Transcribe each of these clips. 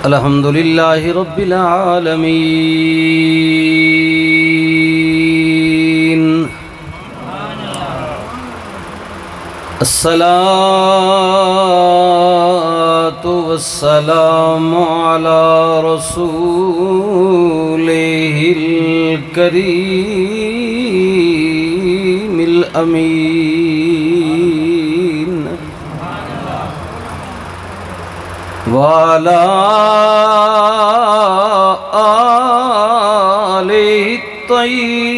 الحمد لله رب العالمين الصلاة والسلام على رسوله الكريم الأمين وعلى آله الطيبين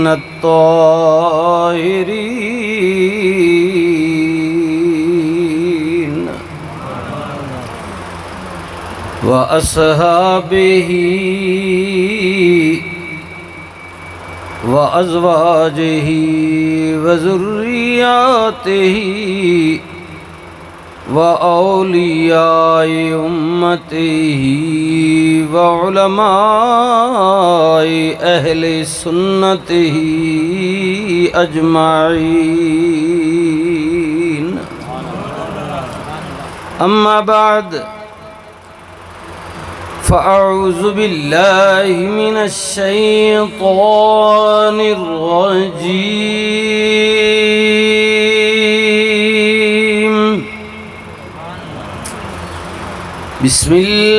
الطاهرين وأصحابه وأزواجه وذرياته وأولياء أمته وعلماء أهل سنته أجمعين أما بعد فأعوذ بالله من الشيطان الرجيم بسم الله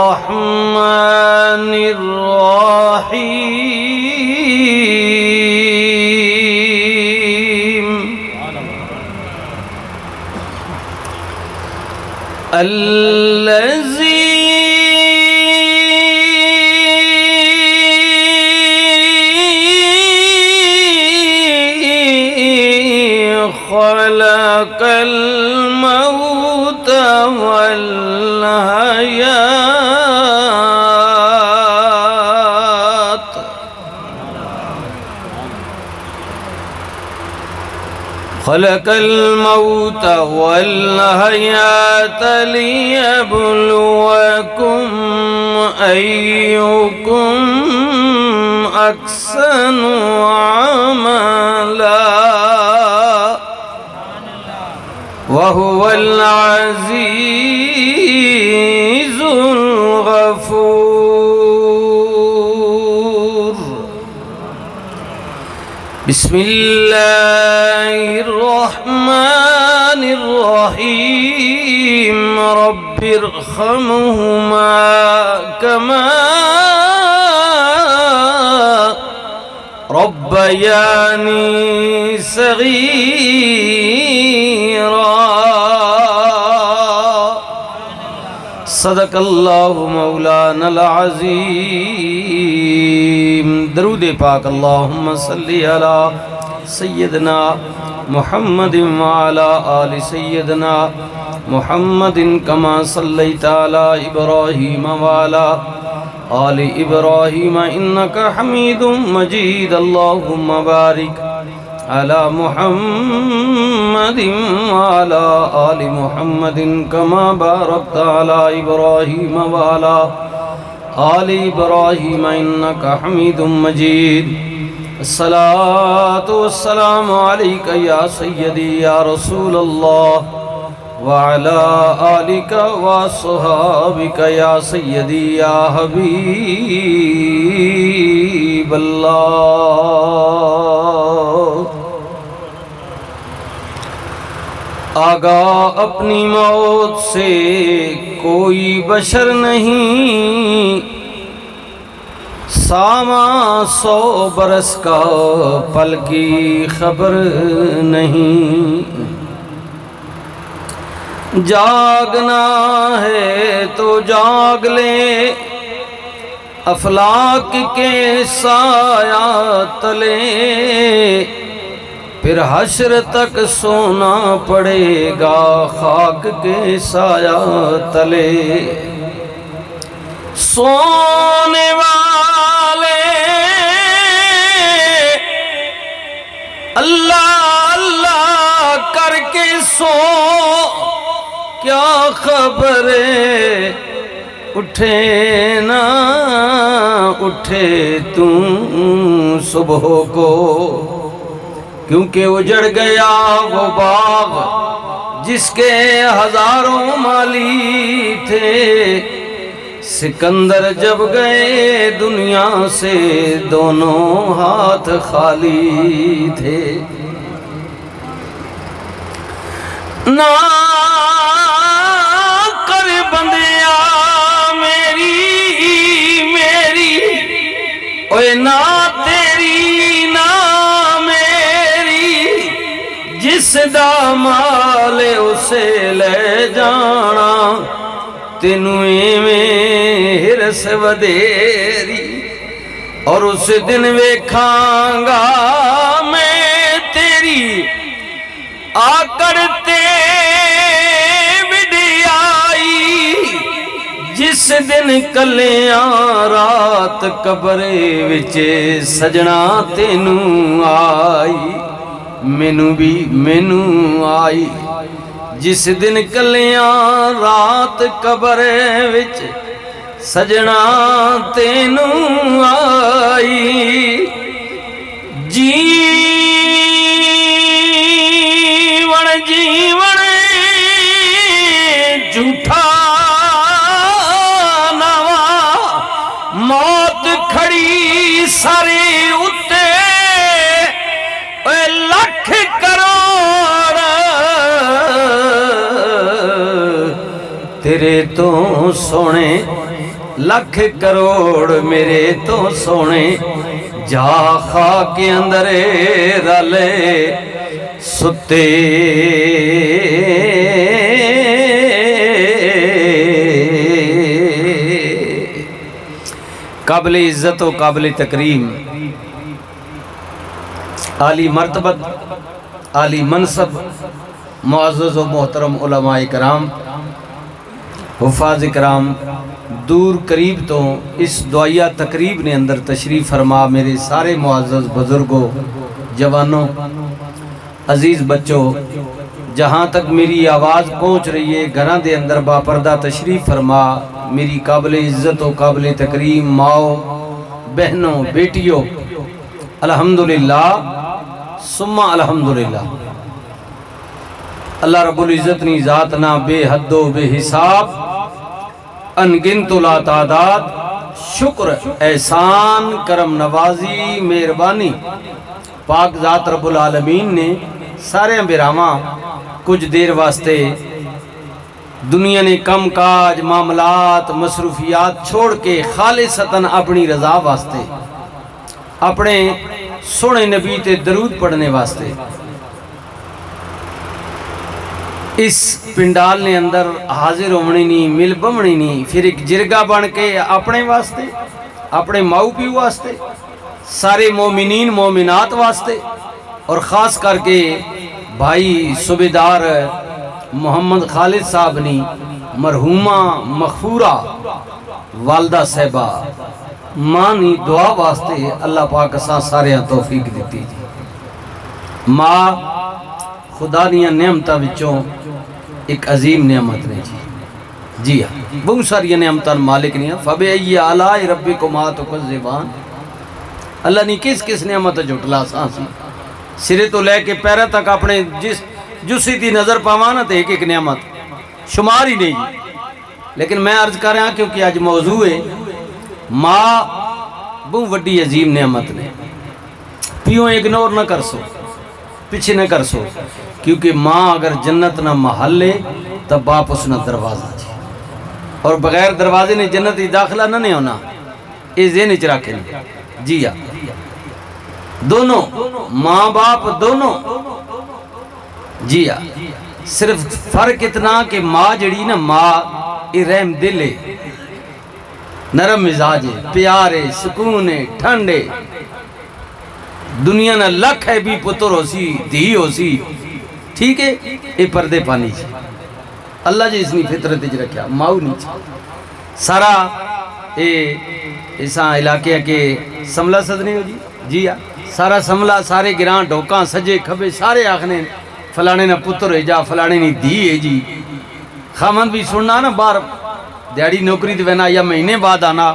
الرحمن الرحيم الذي خلق الموت والحياة خلق الموت والحياة ليبلوكم أيكم أحسن عملا وهو العزيز الغفور بسم الله الرحمن الرحيم رب ارحمهما كما ربياني صغيرا صدق اللہ مولانا العظیم درود پاک اللہم صلی علی سیدنا محمد وعلی آل سیدنا محمد کما صلیت علی ابراہیم وعلی آل ابراہیم انکا حمید مجید اللہم بارک على محمد وعلى آل محمد كما باركت على إبراهيم وعلى آل إبراهيم إنك حميد مجيد الصلاة والسلام عليك يا سيدي يا رسول الله وعلى آلك وصحابك يا سيدي يا حبيب الله آگاہ اپنی موت سے کوئی بشر نہیں ساما 100 برس کا پل کی خبر نہیں جاگنا ہے تو جاگ لے افلاک کے سایہ تلے پھر حشر تک سونا پڑے گا خاک کے سایہ تلے سونے والے اللہ اللہ کر کے سو کیا خبر اٹھے نہ اٹھے تم صبح کو کیونکہ اجڑ گیا وہ باغ جس کے ہزاروں مالی تھے، سکندر جب گئے دنیا سے دونوں ہاتھ خالی تھے۔ نہ کر بندیا میری اوے نہ تیری نہ میری، جس دا مال اسے لے جانا، تینوں ایویں ہرس ودیری، اور اس دن ویکھاں گا میں تیری آکڑ تے وڈیائی، جس دن کلیاں رات قبرے وچ سجنا تینوں آئی، مینوں آئی، جس دن کلیاں رات قبرے وچ سجنا تینوں آئی۔ جیون جھوٹا نوا، موت کھڑی سارے اتے، اے لکھ کروڑ تیرے تو سونے، لکھ کروڑ میرے تو سونے، جا خاک اندر رلے ستے۔ قابل عزت و قابل تکریم، عالی مرتبت، عالی منصب، معزز و محترم علماء کرام، حفاظ کرام، دور قریب تو اس دعائیہ تقریب نے اندر تشریف فرما میرے سارے معزز بزرگوں، جوانوں، عزیز بچوں، جہاں تک میری آواز پہنچ رہی ہے گھراں دے اندر باپردہ تشریف فرما میری قابل عزت و قابل تکریم ماؤ، بہنوں، بیٹیوں، الحمدللہ ثم الحمدللہ، اللہ رب العزت نی ذات نہ بے حد و بے حساب، انگنت لا تعداد، شکر، احسان، کرم نوازی، مہربانی پاک ذات رب العالمین نے سارے براواں کچھ دیر واسطے دنیا نے کم کاج، معاملات، مصروفیات چھوڑ کے خالصتاً اپنی رضا واسطے، اپنے سونے نبی تے درود پڑھنے واسطے اس پنڈال نے اندر حاضر ہونے نہیں، مل بمنی نہیں، پھر ایک جرگہ بن کے اپنے واسطے، اپنے ماؤ پیو واسطے، سارے مومنین مومنات واسطے، اور خاص کر کے بھائی صوبیدار محمد خالد صاحب نی مرحومہ مغفورہ والدہ صاحبہ ماں نی دعا واسطے اللہ پاک اساں سارے توفیق دیتی جی۔ ماں خدا دیاں نعمتاں وچوں ایک عظیم نعمت نے جی ہاں، بہت ساری نعمتاں مالک نے، فَبِأَيِّ آلَاءِ رَبِّكُمَا تُكَذِّبَانِ، اللہ نے کس نعمت جھٹلا سانسی، سرے تو لے کے پیرے تک اپنے جسی دی نظر پاوانا تے ایک نعمت شمار ہی نہیں جی۔ لیکن میں عرض کر رہا ہوں کیونکہ آج موضوع ہے ماں بہت وڈی عظیم نعمت نے، پیوں اگنور نہ کر سو، پیچھے نہ کر سو، کیونکہ ماں اگر جنت نہ محل لے تب باپ اس نہ دروازہ جی، اور بغیر دروازے نے جنت ہی داخلہ نہ نہیں ہونا، یہ ذہن وچ رکھیں جی ہاں، دونوں ماں باپ دونوں جی ہاں، صرف فرق اتنا کہ ماں جڑی نا ماں یہ رحم دل ہے، نرم مزاج ہے، پیارے، سکون ہے، ٹھنڈے، دنیا نہ لکھ ہے بھی پتر ہو سی دھی ہو سی، ٹھیک ہے، یہ پردے پانی چاہیے اللہ جی اس نے فطرت جی رکھیا، ماؤ نہیں چاہیے سارا ایسا علاقے کے سملہ صدنے ہو جی ہاں، سارا سملہ سارے گران ڈھوکاں سجے کھبے سارے آخنے فلانے نہ پتر ہے جا فلانے نی دھی ہے جی، خامند بھی سننا نا بار دیاڑی نوکری دینا یا مہینے بعد آنا،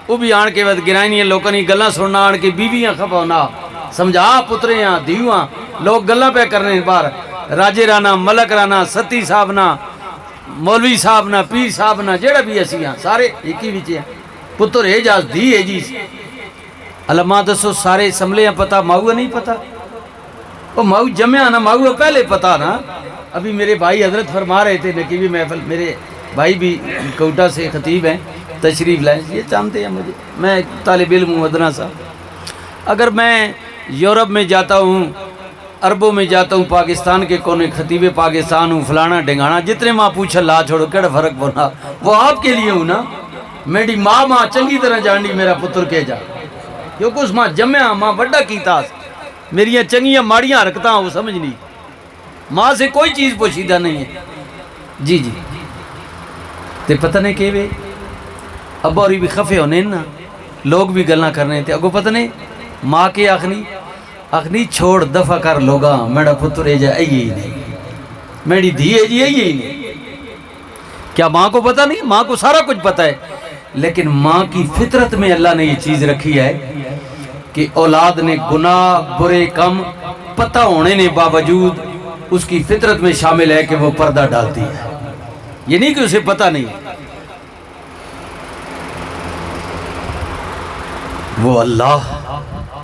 وہ بھی آن کے بعد گرائنی لوکاں نی گلاں سننا، آن کے بیویاں خبا ہونا، سمجھا پترے ہاں دیو ہاں، لوگ گلاں پہ کرنے باہر راجے رانا ملک رانا ستی صاحب نا مولوی صاحب نا پیر صاحب نا جڑا بھی اسی ہاں سارے ایک ہی وچ ہیں پتر ہے جاز دی ہے جی علماء دسو سارے سملے ہیں پتہ ماؤ نہیں پتہ وہ ماؤ جمعہ نا ماؤ پہلے پتہ نا ابھی میرے بھائی حضرت فرما رہے تھے نقیبی محفل میرے بھائی بھی کوٹا سے خطیب ہیں تشریف لائیں یہ جانتے ہیں مجھے میں طالب علم ہوں ادنا سا اگر میں یورپ میں جاتا ہوں عربوں میں جاتا ہوں پاکستان کے کونے خطیب پاکستان ہوں فلانا ڈنگانا جتنے ماں پوچھا لا چھوڑو کیڑا فرق بنا وہ آپ کے لیے ہوں نا میری ماں چنگی طرح جاننی میرا پتر کے جا کیونکہ اس ماں جمعہ ماں بڑا کیتا میریاں چنگیاں ماڑیاں حرکتاں وہ سمجھ نہیں ماں سے کوئی چیز پوشیدہ نہیں ہے جی جی تے پتہ نہیں کہ وے ابا اور بھی خفے ہونے نا لوگ بھی گلاں کرنے تھے اگو پتہ نہیں ماں کے آخنی چھوڑ دفع کر لوگاں میرا پتر ہے جا ہی نہیں میری دھی ہے جی ہی نہیں کیا ماں کو پتہ نہیں ماں کو سارا کچھ پتہ ہے لیکن ماں کی فطرت میں اللہ نے یہ چیز رکھی ہے کہ اولاد نے گناہ برے کم پتہ ہونے نے باوجود اس کی فطرت میں شامل ہے کہ وہ پردہ ڈالتی ہے یہ نہیں کہ اسے پتہ نہیں وہ اللہ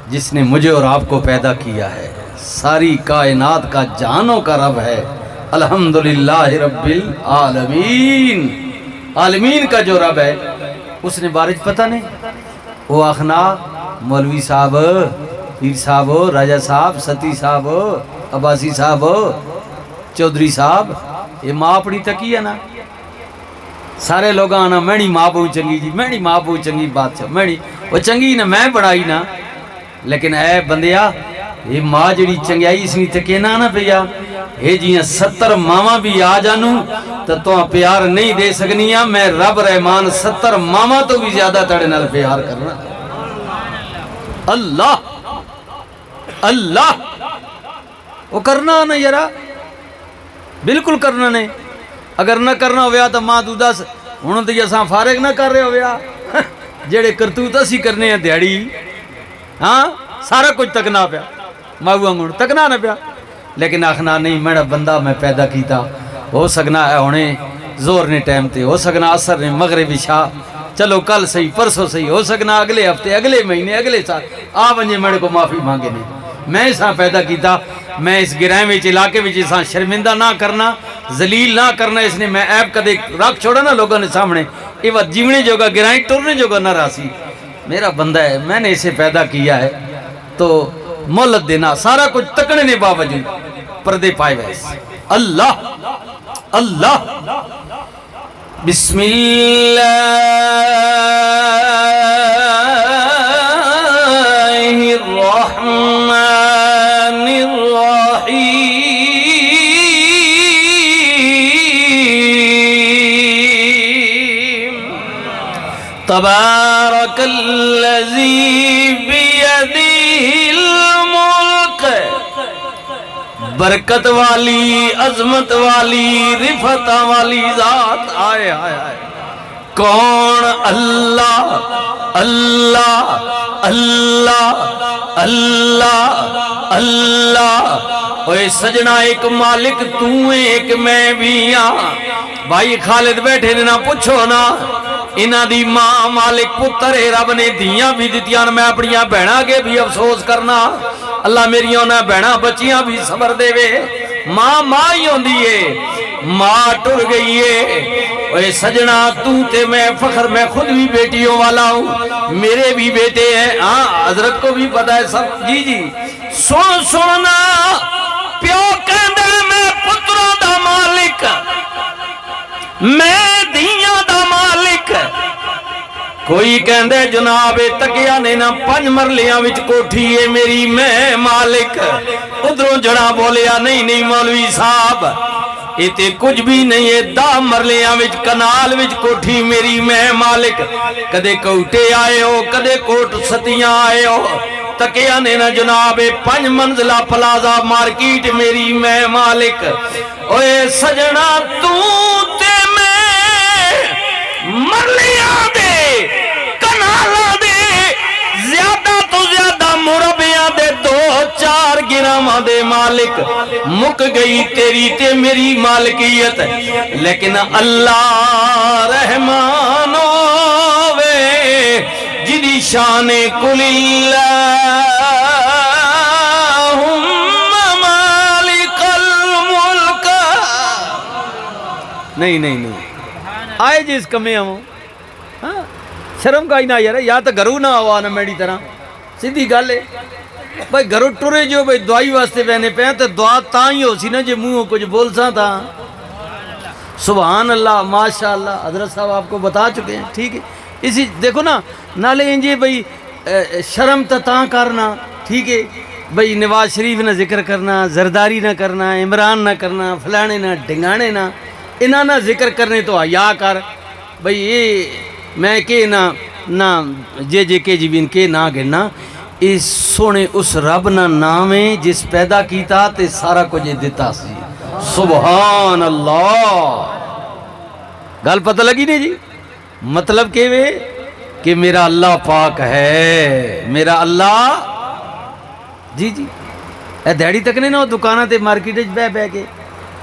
جس نے مجھے اور آپ کو پیدا کیا ہے ساری کائنات کا جانوں کا رب ہے الحمدللہ رب العالمین عالمین کا جو رب ہے اس نے بارش پتہ نہیں وہ آخنا مولوی صاحب پیر صاحب راجہ صاحب ستی صاحب عباسی صاحب چودھری صاحب یہ ماں اپنی تکی ہے نا سارے لوگ آنا میری ماں بہو چنگی جی میری ماں بہو چنگی بات میری وہ چنگی نا میں بڑھائی نا لیکن اے بندیا یہ ماں جڑی چنگیائی اس نے تکے نا پیا یہ جیاں 70 ماما بھی آ جانوں تو پیار نہیں دے سکنیاں میں رب رحمان 70 ماما تو بھی زیادہ تڑے نال پیار کرنا اللہ اللہ وہ کرنا نا یارا بالکل کرنا نہیں اگر نہ کرنا ہویا تو ماں تو دس ہوں تو اساں فارغ نہ کر رہے ہویا جڑے کرتوت اسی کرنے ہیں دیہڑی ہاں سارا کچھ تکنا پیا ماؤ انگڑ تکنا نہ پیا لیکن آخنا نہیں میرا بندہ میں پیدا کیتا ہو سکنا ہے ہونے زور نے ٹائم تے ہو سکنا اثر نے مغرب عشاء چلو کل صحیح پرسوں صحیح ہو سکنا اگلے ہفتے اگلے مہینے اگلے سال آ ونجے میرے کو معافی مانگے نہیں میں اساں پیدا کیتا میں اس گرائیں وچ علاقے وچ اساں شرمندہ نہ کرنا ذلیل نہ کرنا اس نے میں عیب کدے رکھ چھوڑا نا لوگوں نے سامنے یہ وقت جیونے جوگا گرائیں ٹرنے جوگا نہ راسی میرا بندہ ہے میں نے اسے پیدا کیا ہے تو مولت دینا سارا کچھ تکنے نے باوجود پردے پائے ویسے اللہ اللہ بسم اللہ الرحمن الرحیم تبارک الذی بیدہ الملک برکت والی عظمت والی رفعت والی ذات آئے آئے آئے کون اللہ اللہ اللہ اللہ اللہ اوے سجنا ایک مالک تو ایک میں بھی ہاں بھائی خالد بیٹھے نے نہ پوچھو نا انہاں دی ماں مالک پتر رب نے دیاں بھی دتیاں میں اپنیاں بہناں کے بھی افسوس کرنا اللہ میری انہاں بہناں بچیاں بھی صبر دے وے ماں ہی ہوندی ہے ماں ٹر گئی ہے اے سجنا تو تے میں فخر میں خود بھی بیٹیوں والا ہوں میرے بھی بیٹے ہیں ہاں حضرت کو بھی پتہ ہے سب جی جی سننا پیو کہندے میں پتروں دا مالک میں دیاں دا مالک کوئی کہندے جناب تکیا نے نہ 5 مرلیاں وچ کوٹھی ہے میری میں مالک ادھروں جڑا بولیا نہیں مولوی صاحب ایتے کچھ بھی نہیں ہے 10 مرلیاں وچ کنال وچ کوٹھی میری میں مالک کدے کوٹے آئے ہو کدے کوٹ ستیاں آئے ہو تکیا نے نہ جناب 5 منزلہ پلازا مارکیٹ میری میں مالک اوے سجنا تو تے میں مرلیاں دے کنالاں دے زیادہ تو زیادہ مربیاں دے 2-4 گرام عالماں دے مالک مک گئی تیری تے میری مالکیت لیکن اللہ رحمان ہووے جدی شان کل اللہم مالک الملک نہیں آئے جس کمیں ہوں شرم کا ہی نہ یار یا تو گھروں نہ ہوا نہ میری طرح سیدھی گل ہے بھائی گھروں ٹرے جو بھائی دعائی واسطے بہنے پہ ہیں تو دعا تاں ہی ہو سی نا جو منہ کچھ بول سا تھا سبحان اللہ ماشاءاللہ حضرت صاحب آپ کو بتا چکے ہیں ٹھیک ہے اسی دیکھو نا نالے انجے بھائی شرم تاں کرنا ٹھیک ہے بھائی نواز شریف نہ ذکر کرنا زرداری نہ کرنا عمران نہ کرنا فلانے نہ ڈنگانے نہ انہاں نہ ذکر کرنے تو حیا کر بھائی یہ میں کہ نہ جے کے جی بھی ان کے نہ گرنا اس سونے اس رب نہ نام ہے جس پیدا کیتا تے سارا کچھ دیتا سی سبحان اللہ گل پتہ لگی نہیں جی مطلب کہ میرا اللہ پاک ہے میرا اللہ جی اے دیڑی تک نہیں نا دکانہ تے مارکیٹ بہ کے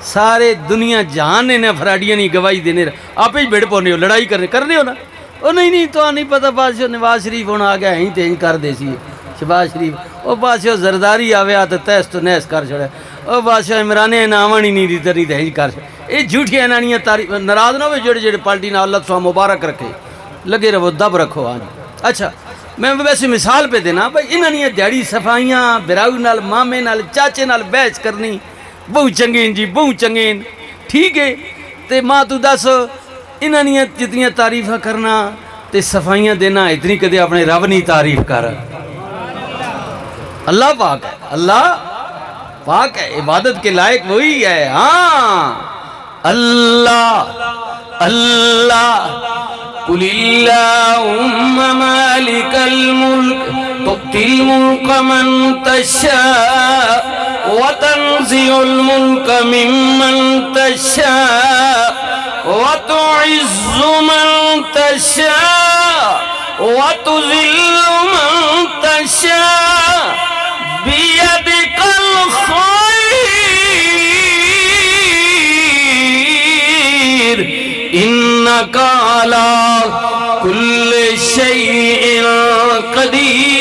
سارے دنیا جہان نے فراڈیاں نہیں گواہی دینے آپ ہی بھیڑ پونے ہو لڑائی کرنے ہو نا او نہیں تو نہیں پتہ بادشاہ نواز شریف ہونا آ گیا ہی تے کر دے سی شہباز شریف او بادشاہ زرداری آوے تو تیس تو نیس کر چھڑے او بادشاہ عمرانے ناون ہی نہیں دیتا نہیں تہج کر چھڑے یہ جھوٹی انانیاں تعریف ناراض نہ ہوئے جڑے پارٹی نہ اللہ تو مبارک رکھے لگے رہو دب رکھو آج اچھا میں ویسے مثال پہ دینا بھائی انہاں دیہڑی صفائیاں براؤ نال مامے نال چاچے نال بحث کرنی بہو چنگین جی بہو چنگین ٹھیک ہے تے ماں تو دس انہاں جتنی تعریفہ کرنا تے صفائیاں دینا اتنی کدے اپنے رب نہیں تعریف کر اللہ پاک ہے اللہ پاک ہے عبادت کے لائق وہی ہے ہاں اللہ اللہ قل اللہم مالک الملک تؤتی الملک من تشاء وتنزع الملک ممن تشاء وتعز من تشاء وتذل من تشاء بيدك الخير إنك على كل شيء قدير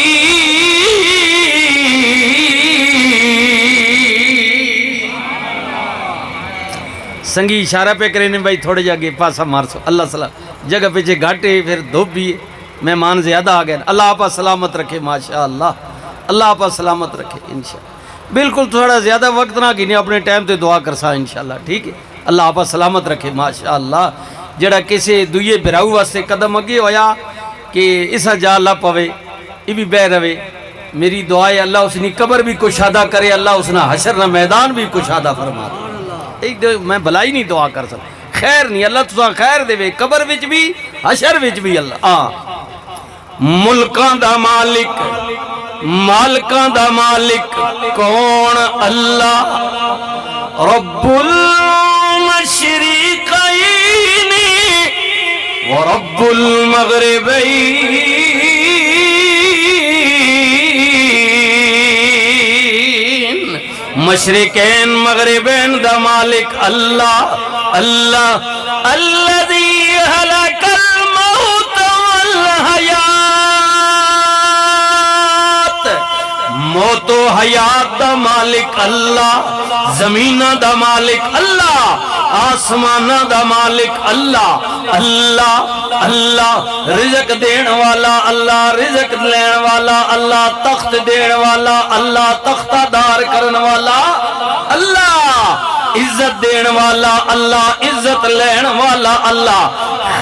سنگی اشارہ پہ کریں بھائی تھوڑے جگہ پاسا مارسو اللہ صلاح جگہ پیچھے گھاٹے پھر دھوپ بھی مہمان زیادہ آ گئے اللہ آپ سلامت رکھے ماشاءاللہ اللہ آپ سلامت رکھے انشاءاللہ بالکل تھوڑا زیادہ وقت نہ گھنے اپنے ٹائم تے دعا کرسا انشاءاللہ ٹھیک ہے اللہ آپ سلامت رکھے ماشاءاللہ جڑا کسی دوئے براؤ واسطے قدم اگے ہویا کہ اسا جا اللہ پوے یہ بھی بہ روے میری دعا ہے اللہ اس نے قبر بھی کشادہ کرے اللہ اس نے حشر نہ میدان بھی کشادہ فرما دے ایک دو میں بھلائی نہیں دعا کر سکتا خیر نہیں اللہ تساں خیر دے وے قبر وچ بھی حشر وچ بھی اللہ ملکاں دا مالک مالکاں دا مالک کون اللہ رب المشرقین ورب المغربین مشرقین مغربین دا مالک اللہ اللہ الذی حلق الموت والحیات موت و حیات دا مالک اللہ زمینہ دا مالک اللہ آسمانہ دا مالک اللہ اللہ اللہ رزق دین والا اللہ رزق لین والا اللہ تخت دین والا اللہ تختہ دار کرن والا اللہ عزت دین والا اللہ عزت لین والا اللہ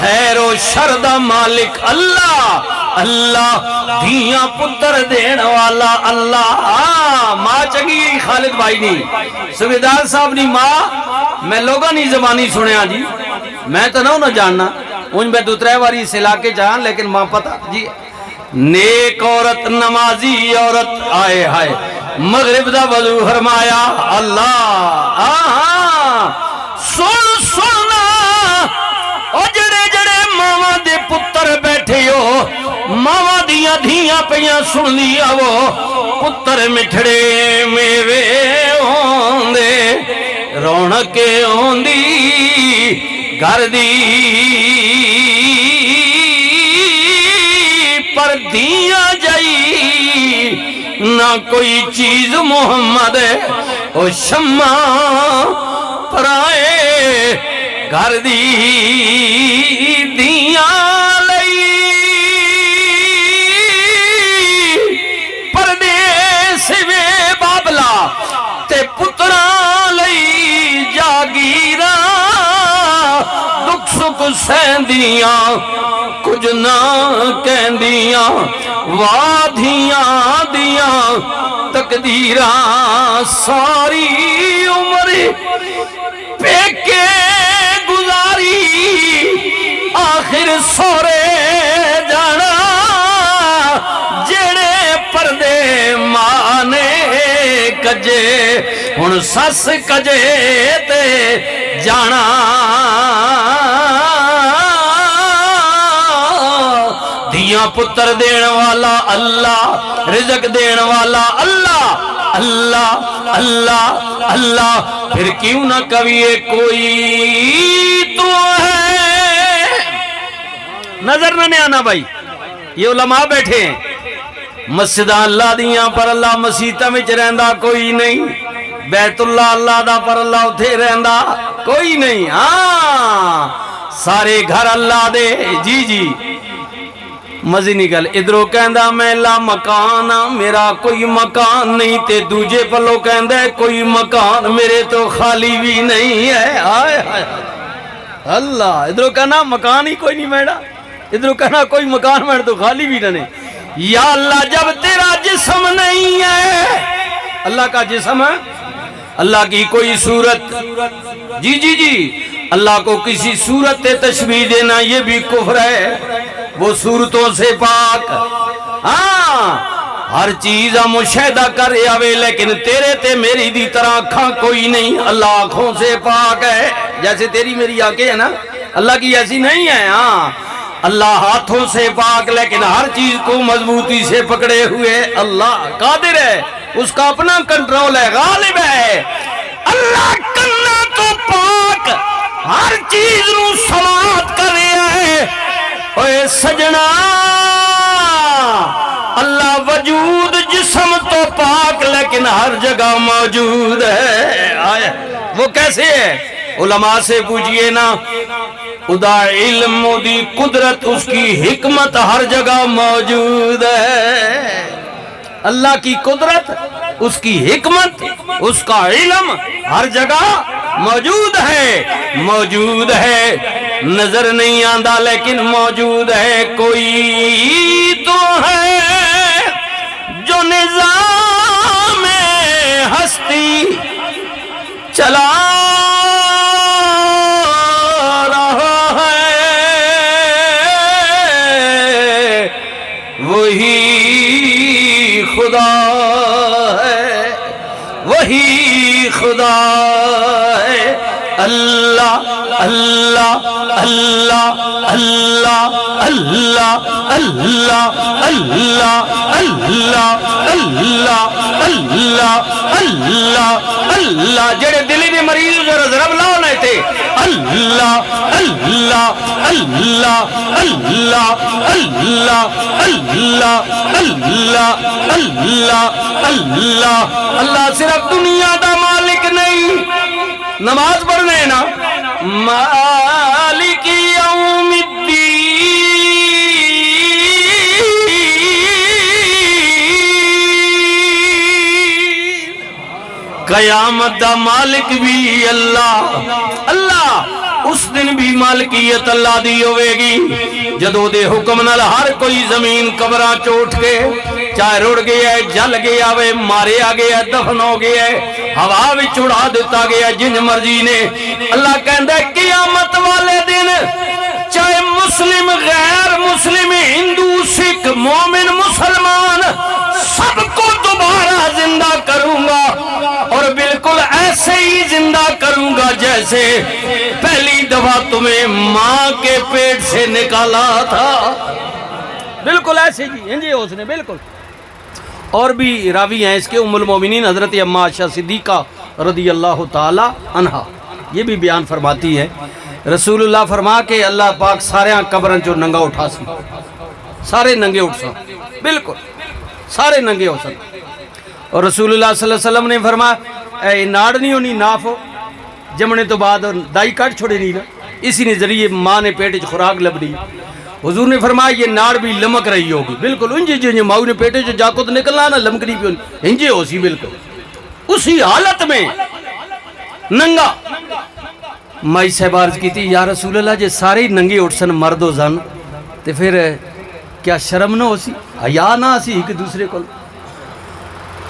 خیر و شر دا مالک اللہ اللہ دھیاں پتر دین والا اللہ ماں چنگی خالد بھائی نہیں سویدار صاحب نہیں ماں میں لوگوں نہیں زبانی سنیا جی میں تو نہ جاننا ان میں دوترے واری اس علاقے جان لیکن ماں پتہ جی نیک عورت نمازی عورت آئے ہائے مغرب دا وضو فرمایا اللہ سن سننا او جڑے جڑے ماما دے پتر بیٹھے پیو ماوا دیاں دھیاں پیاں سن لیا وہ پتر مٹھڑے میوے ہوندے رونق ہوندی گھر دی پر دیاں جائی نہ کوئی چیز محمد او شمع پرائے گھر دی دیاں لئی پردیس وے بابلا تے پتراں لئی جاگیراں دکھ سکھ سہندیاں کچھ نہ کہندیاں وادیاں دیاں تقدیراں ساری عمر پیکے گزاری آخر سورے جانا جڑے پردے مانے کجے ہن سس کجے تے جانا دیاں پتر دین والا اللہ رزق دین والا اللہ اللہ اللہ اللہ پھر کیوں نہ کبھی کوئی تو ہے نظر نہ آنا بھائی یہ علماء بیٹھے ہیں مسجدہ اللہ دیاں پر اللہ مسیطہ میں رہندا کوئی نہیں بیت اللہ اللہ دا پر اللہ اتھے رہندا کوئی نہیں ہاں سارے گھر اللہ دے جی جی مزی نکل ادھرو کہندا میں لا مکان میرا کوئی مکان نہیں تے دوجے پلو کہندا کوئی مکان میرے تو خالی بھی نہیں ہے آئے آئے اللہ ادھرو کہنا مکان ہی کوئی نہیں میرا ادھرو کہنا کوئی مکان میرے تو خالی بھی نہیں یا اللہ جب تیرا جسم نہیں ہے اللہ کا جسم ہے اللہ کی کوئی صورت جی جی جی اللہ کو کسی صورت تشبیہ دینا یہ بھی کفر ہے وہ صورتوں سے پاک ہاں ہر چیز مشاہدہ کر آوے لیکن تیرے تے میری دی طرح آنکھاں کوئی نہیں اللہ آنکھوں سے پاک ہے جیسے تیری میری آنکھیں ہیں نا اللہ کی ایسی نہیں ہے ہاں اللہ ہاتھوں سے پاک لیکن ہر چیز کو مضبوطی سے پکڑے ہوئے اللہ قادر ہے اس کا اپنا کنٹرول ہے غالب ہے اللہ کرنا تو پاک ہر چیز نو سماعت کر رہا ہے اوے سجنا اللہ وجود جسم تو پاک لیکن ہر جگہ موجود ہے وہ کیسے ہے علماء سے پوچھئے نا خدا علم دی قدرت اس کی حکمت ہر جگہ موجود ہے اللہ کی قدرت اس کی حکمت اس کا علم ہر جگہ موجود ہے نظر نہیں آندا لیکن موجود ہے کوئی تو ہے جو نظام ہستی چلا رہا ہے وہی خدا ہے وہی خدا ہے اللہ اللہ اللہ اللہ اللہ اللہ اللہ اللہ اللہ اللہ اللہ اللہ جڑے دلی دے مریض ذرا ضرب لاؤ نہ تھے اللہ اللہ اللہ اللہ اللہ اللہ اللہ اللہ اللہ اللہ صرف دنیا دا مالک نہیں نماز پڑھنے نا مالک یوم الدین قیامت دا مالک بھی اللہ اللہ اس دن بھی مالکیت اللہ دی ہوئے گی جدو دے حکم نال ہر کوئی زمین قبراں چوٹ کے چاہے رڑ گیا ہے جل گیا ہے مارے گیا ہے دفن ہو گیا ہے ہوا بھی چڑھا دیتا گیا جن مرضی نے اللہ کہندہ ہے قیامت والے دن چاہے مسلم غیر مسلم ہندو سکھ مومن مسلمان سب کو دوبارہ زندہ کروں گا اور بالکل ایسے ہی زندہ کروں گا جیسے پہلی دفعہ تمہیں ماں کے پیٹ سے نکالا تھا بالکل ایسے جی ہیں جی اس نے بالکل. اور بھی راوی ہیں اس کے، ام المومنین حضرت اما عائشہ صدیقہ رضی اللہ تعالی عنہا یہ بھی بیان فرماتی ہے، رسول اللہ فرما کہ اللہ پاک سارے قبرن چو ننگا اٹھا سی، سارے ننگے اٹھ سن، بالکل سارے ننگے ہو سن. اور رسول اللہ صلی اللہ علیہ وسلم نے فرمایا اے ناڑ نہیں ہونی ناف ہو جمنے تو بعد دائی کٹ چھوڑے نہیں نا، اسی نے ذریعے ماں نے پیٹ خوراک لبنی. حضور نے فرمایا یہ ناڑ بھی لمک رہی ہوگی، بالکل انجی جو ماؤ نے پیٹے جو جاکت نکلنا نا لمکنی بھی انجی ہو سی، بالکل اسی حالت میں ننگا. مائی صاحب عرض کی تھی یا رسول اللہ جے سارے ہی ننگے اٹھ سن مرد و زن تے پھر کیا شرم نہ ہو سی، حیا نہ سی ایک دوسرے کو.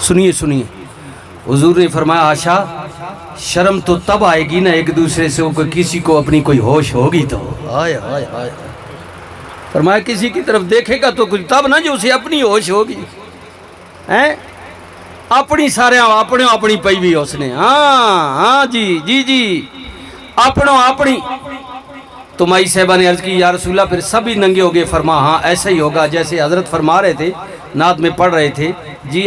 سنیے سنیے حضور نے فرمایا آشا شرم تو تب آئے گی نا ایک دوسرے سے کوئی کسی کو اپنی کوئی ہوش ہوگی تو. آئے آئے آئے فرمایا کسی کی طرف دیکھے گا تو کچھ تب نہ جو اسے اپنی ہوش ہوگی، اپنی سارے اپنے اپنی پئی بھی اس نے. ہاں ہاں جی جی جی اپنوں اپنی. تو مائی صاحبہ نے عرض کی یا رسول اللہ پھر سب ہی ننگے ہو گئے؟ فرما ہاں ایسا ہی ہوگا جیسے حضرت فرما رہے تھے، نعت میں پڑھ رہے تھے جی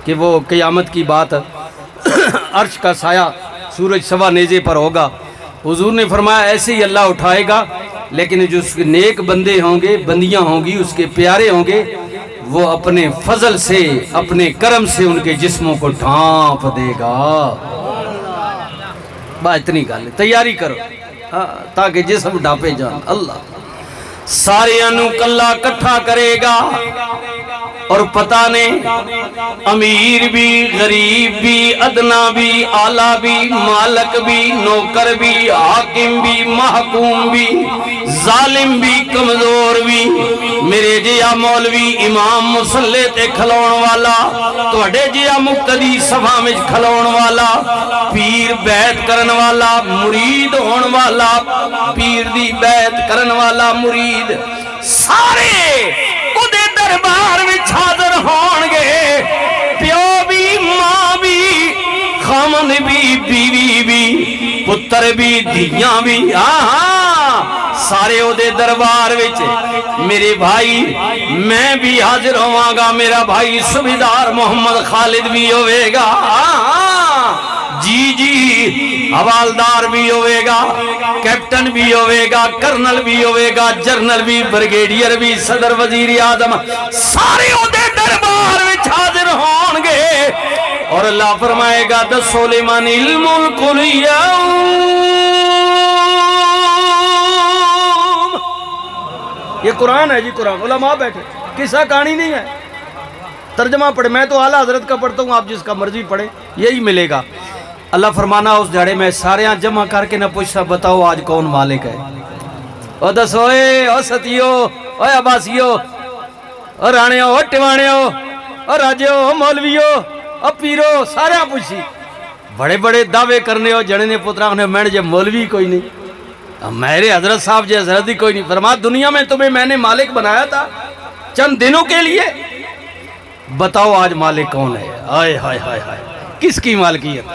کہ وہ قیامت کی بات عرش کا سایہ سورج سوا نیزے پر ہوگا. حضور نے فرمایا ایسے ہی اللہ اٹھائے گا، لیکن جو اس کے نیک بندے ہوں گے، بندیاں ہوں گی، اس کے پیارے ہوں گے، وہ اپنے فضل سے اپنے کرم سے ان کے جسموں کو ڈھانپ دے گا. با اتنی گل تیاری کرو تاکہ جسم ڈھانپے جان. اللہ سارے انو کلا کٹھا کرے گا اور پتہ نہیں امیر بھی غریب بھی ادنا بھی اعلیٰ بھی مالک بھی نوکر بھی حاکم بھی محکوم بھی ظالم بھی کمزور بھی میرے جیا مولوی امام مسلح تے کھلون والا توڑے جیا مقتدی صفا میں کھلون والا پیر بیعت کرن والا مرید ہون والا پیر دی بیعت کرن والا مرید سارے اودے دربار وچ حاضر ہون گے. پیو بھی ماں بھی خامن بھی بیوی بھی پتر بھی دھیاں بھی سارے اودے دربار وچ. میرے بھائی میں بھی حاضر ہواں گا، میرا بھائی صوبیدار محمد خالد بھی ہوئے گا، جی جی حوالدار بھی ہوئے گا، کیپٹن بھی ہوئے گا، کرنل بھی ہوئے گا، جرنل بھی، برگیڈیئر بھی، صدر وزیر اعظم سارے اودے دربار وچ حاضر ہون گے. اور اللہ فرمائے گا دسو لمن الملک اليوم. یہ قرآن ہے جی، قرآن علماء بیٹھے، قصہ کہانی نہیں ہے، ترجمہ پڑھے. میں تو اعلیٰ حضرت کا پڑھتا ہوں، آپ جس کا مرضی پڑھے یہی ملے گا. اللہ فرمانا اس جھڑے میں سارے جمع کر کے نہ پوچھتا بتاؤ آج کون مالک ہے. او دسو اے او ستیو او عباسیو او رانیو او ٹیوانیو او راجیو او مولویو او پیرو سارے پوچھی. بڑے بڑے دعوے کرنے ہو جڑے نے پترا نے میں جب مولوی کوئی نہیں، میرے حضرت صاحب جی حضرت ہی کوئی نہیں. فرما دنیا میں تمہیں میں نے مالک بنایا تھا چند دنوں کے لیے، بتاؤ آج مالک کون ہے. آئے ہائے ہائے ہائے کس کی مالکیت.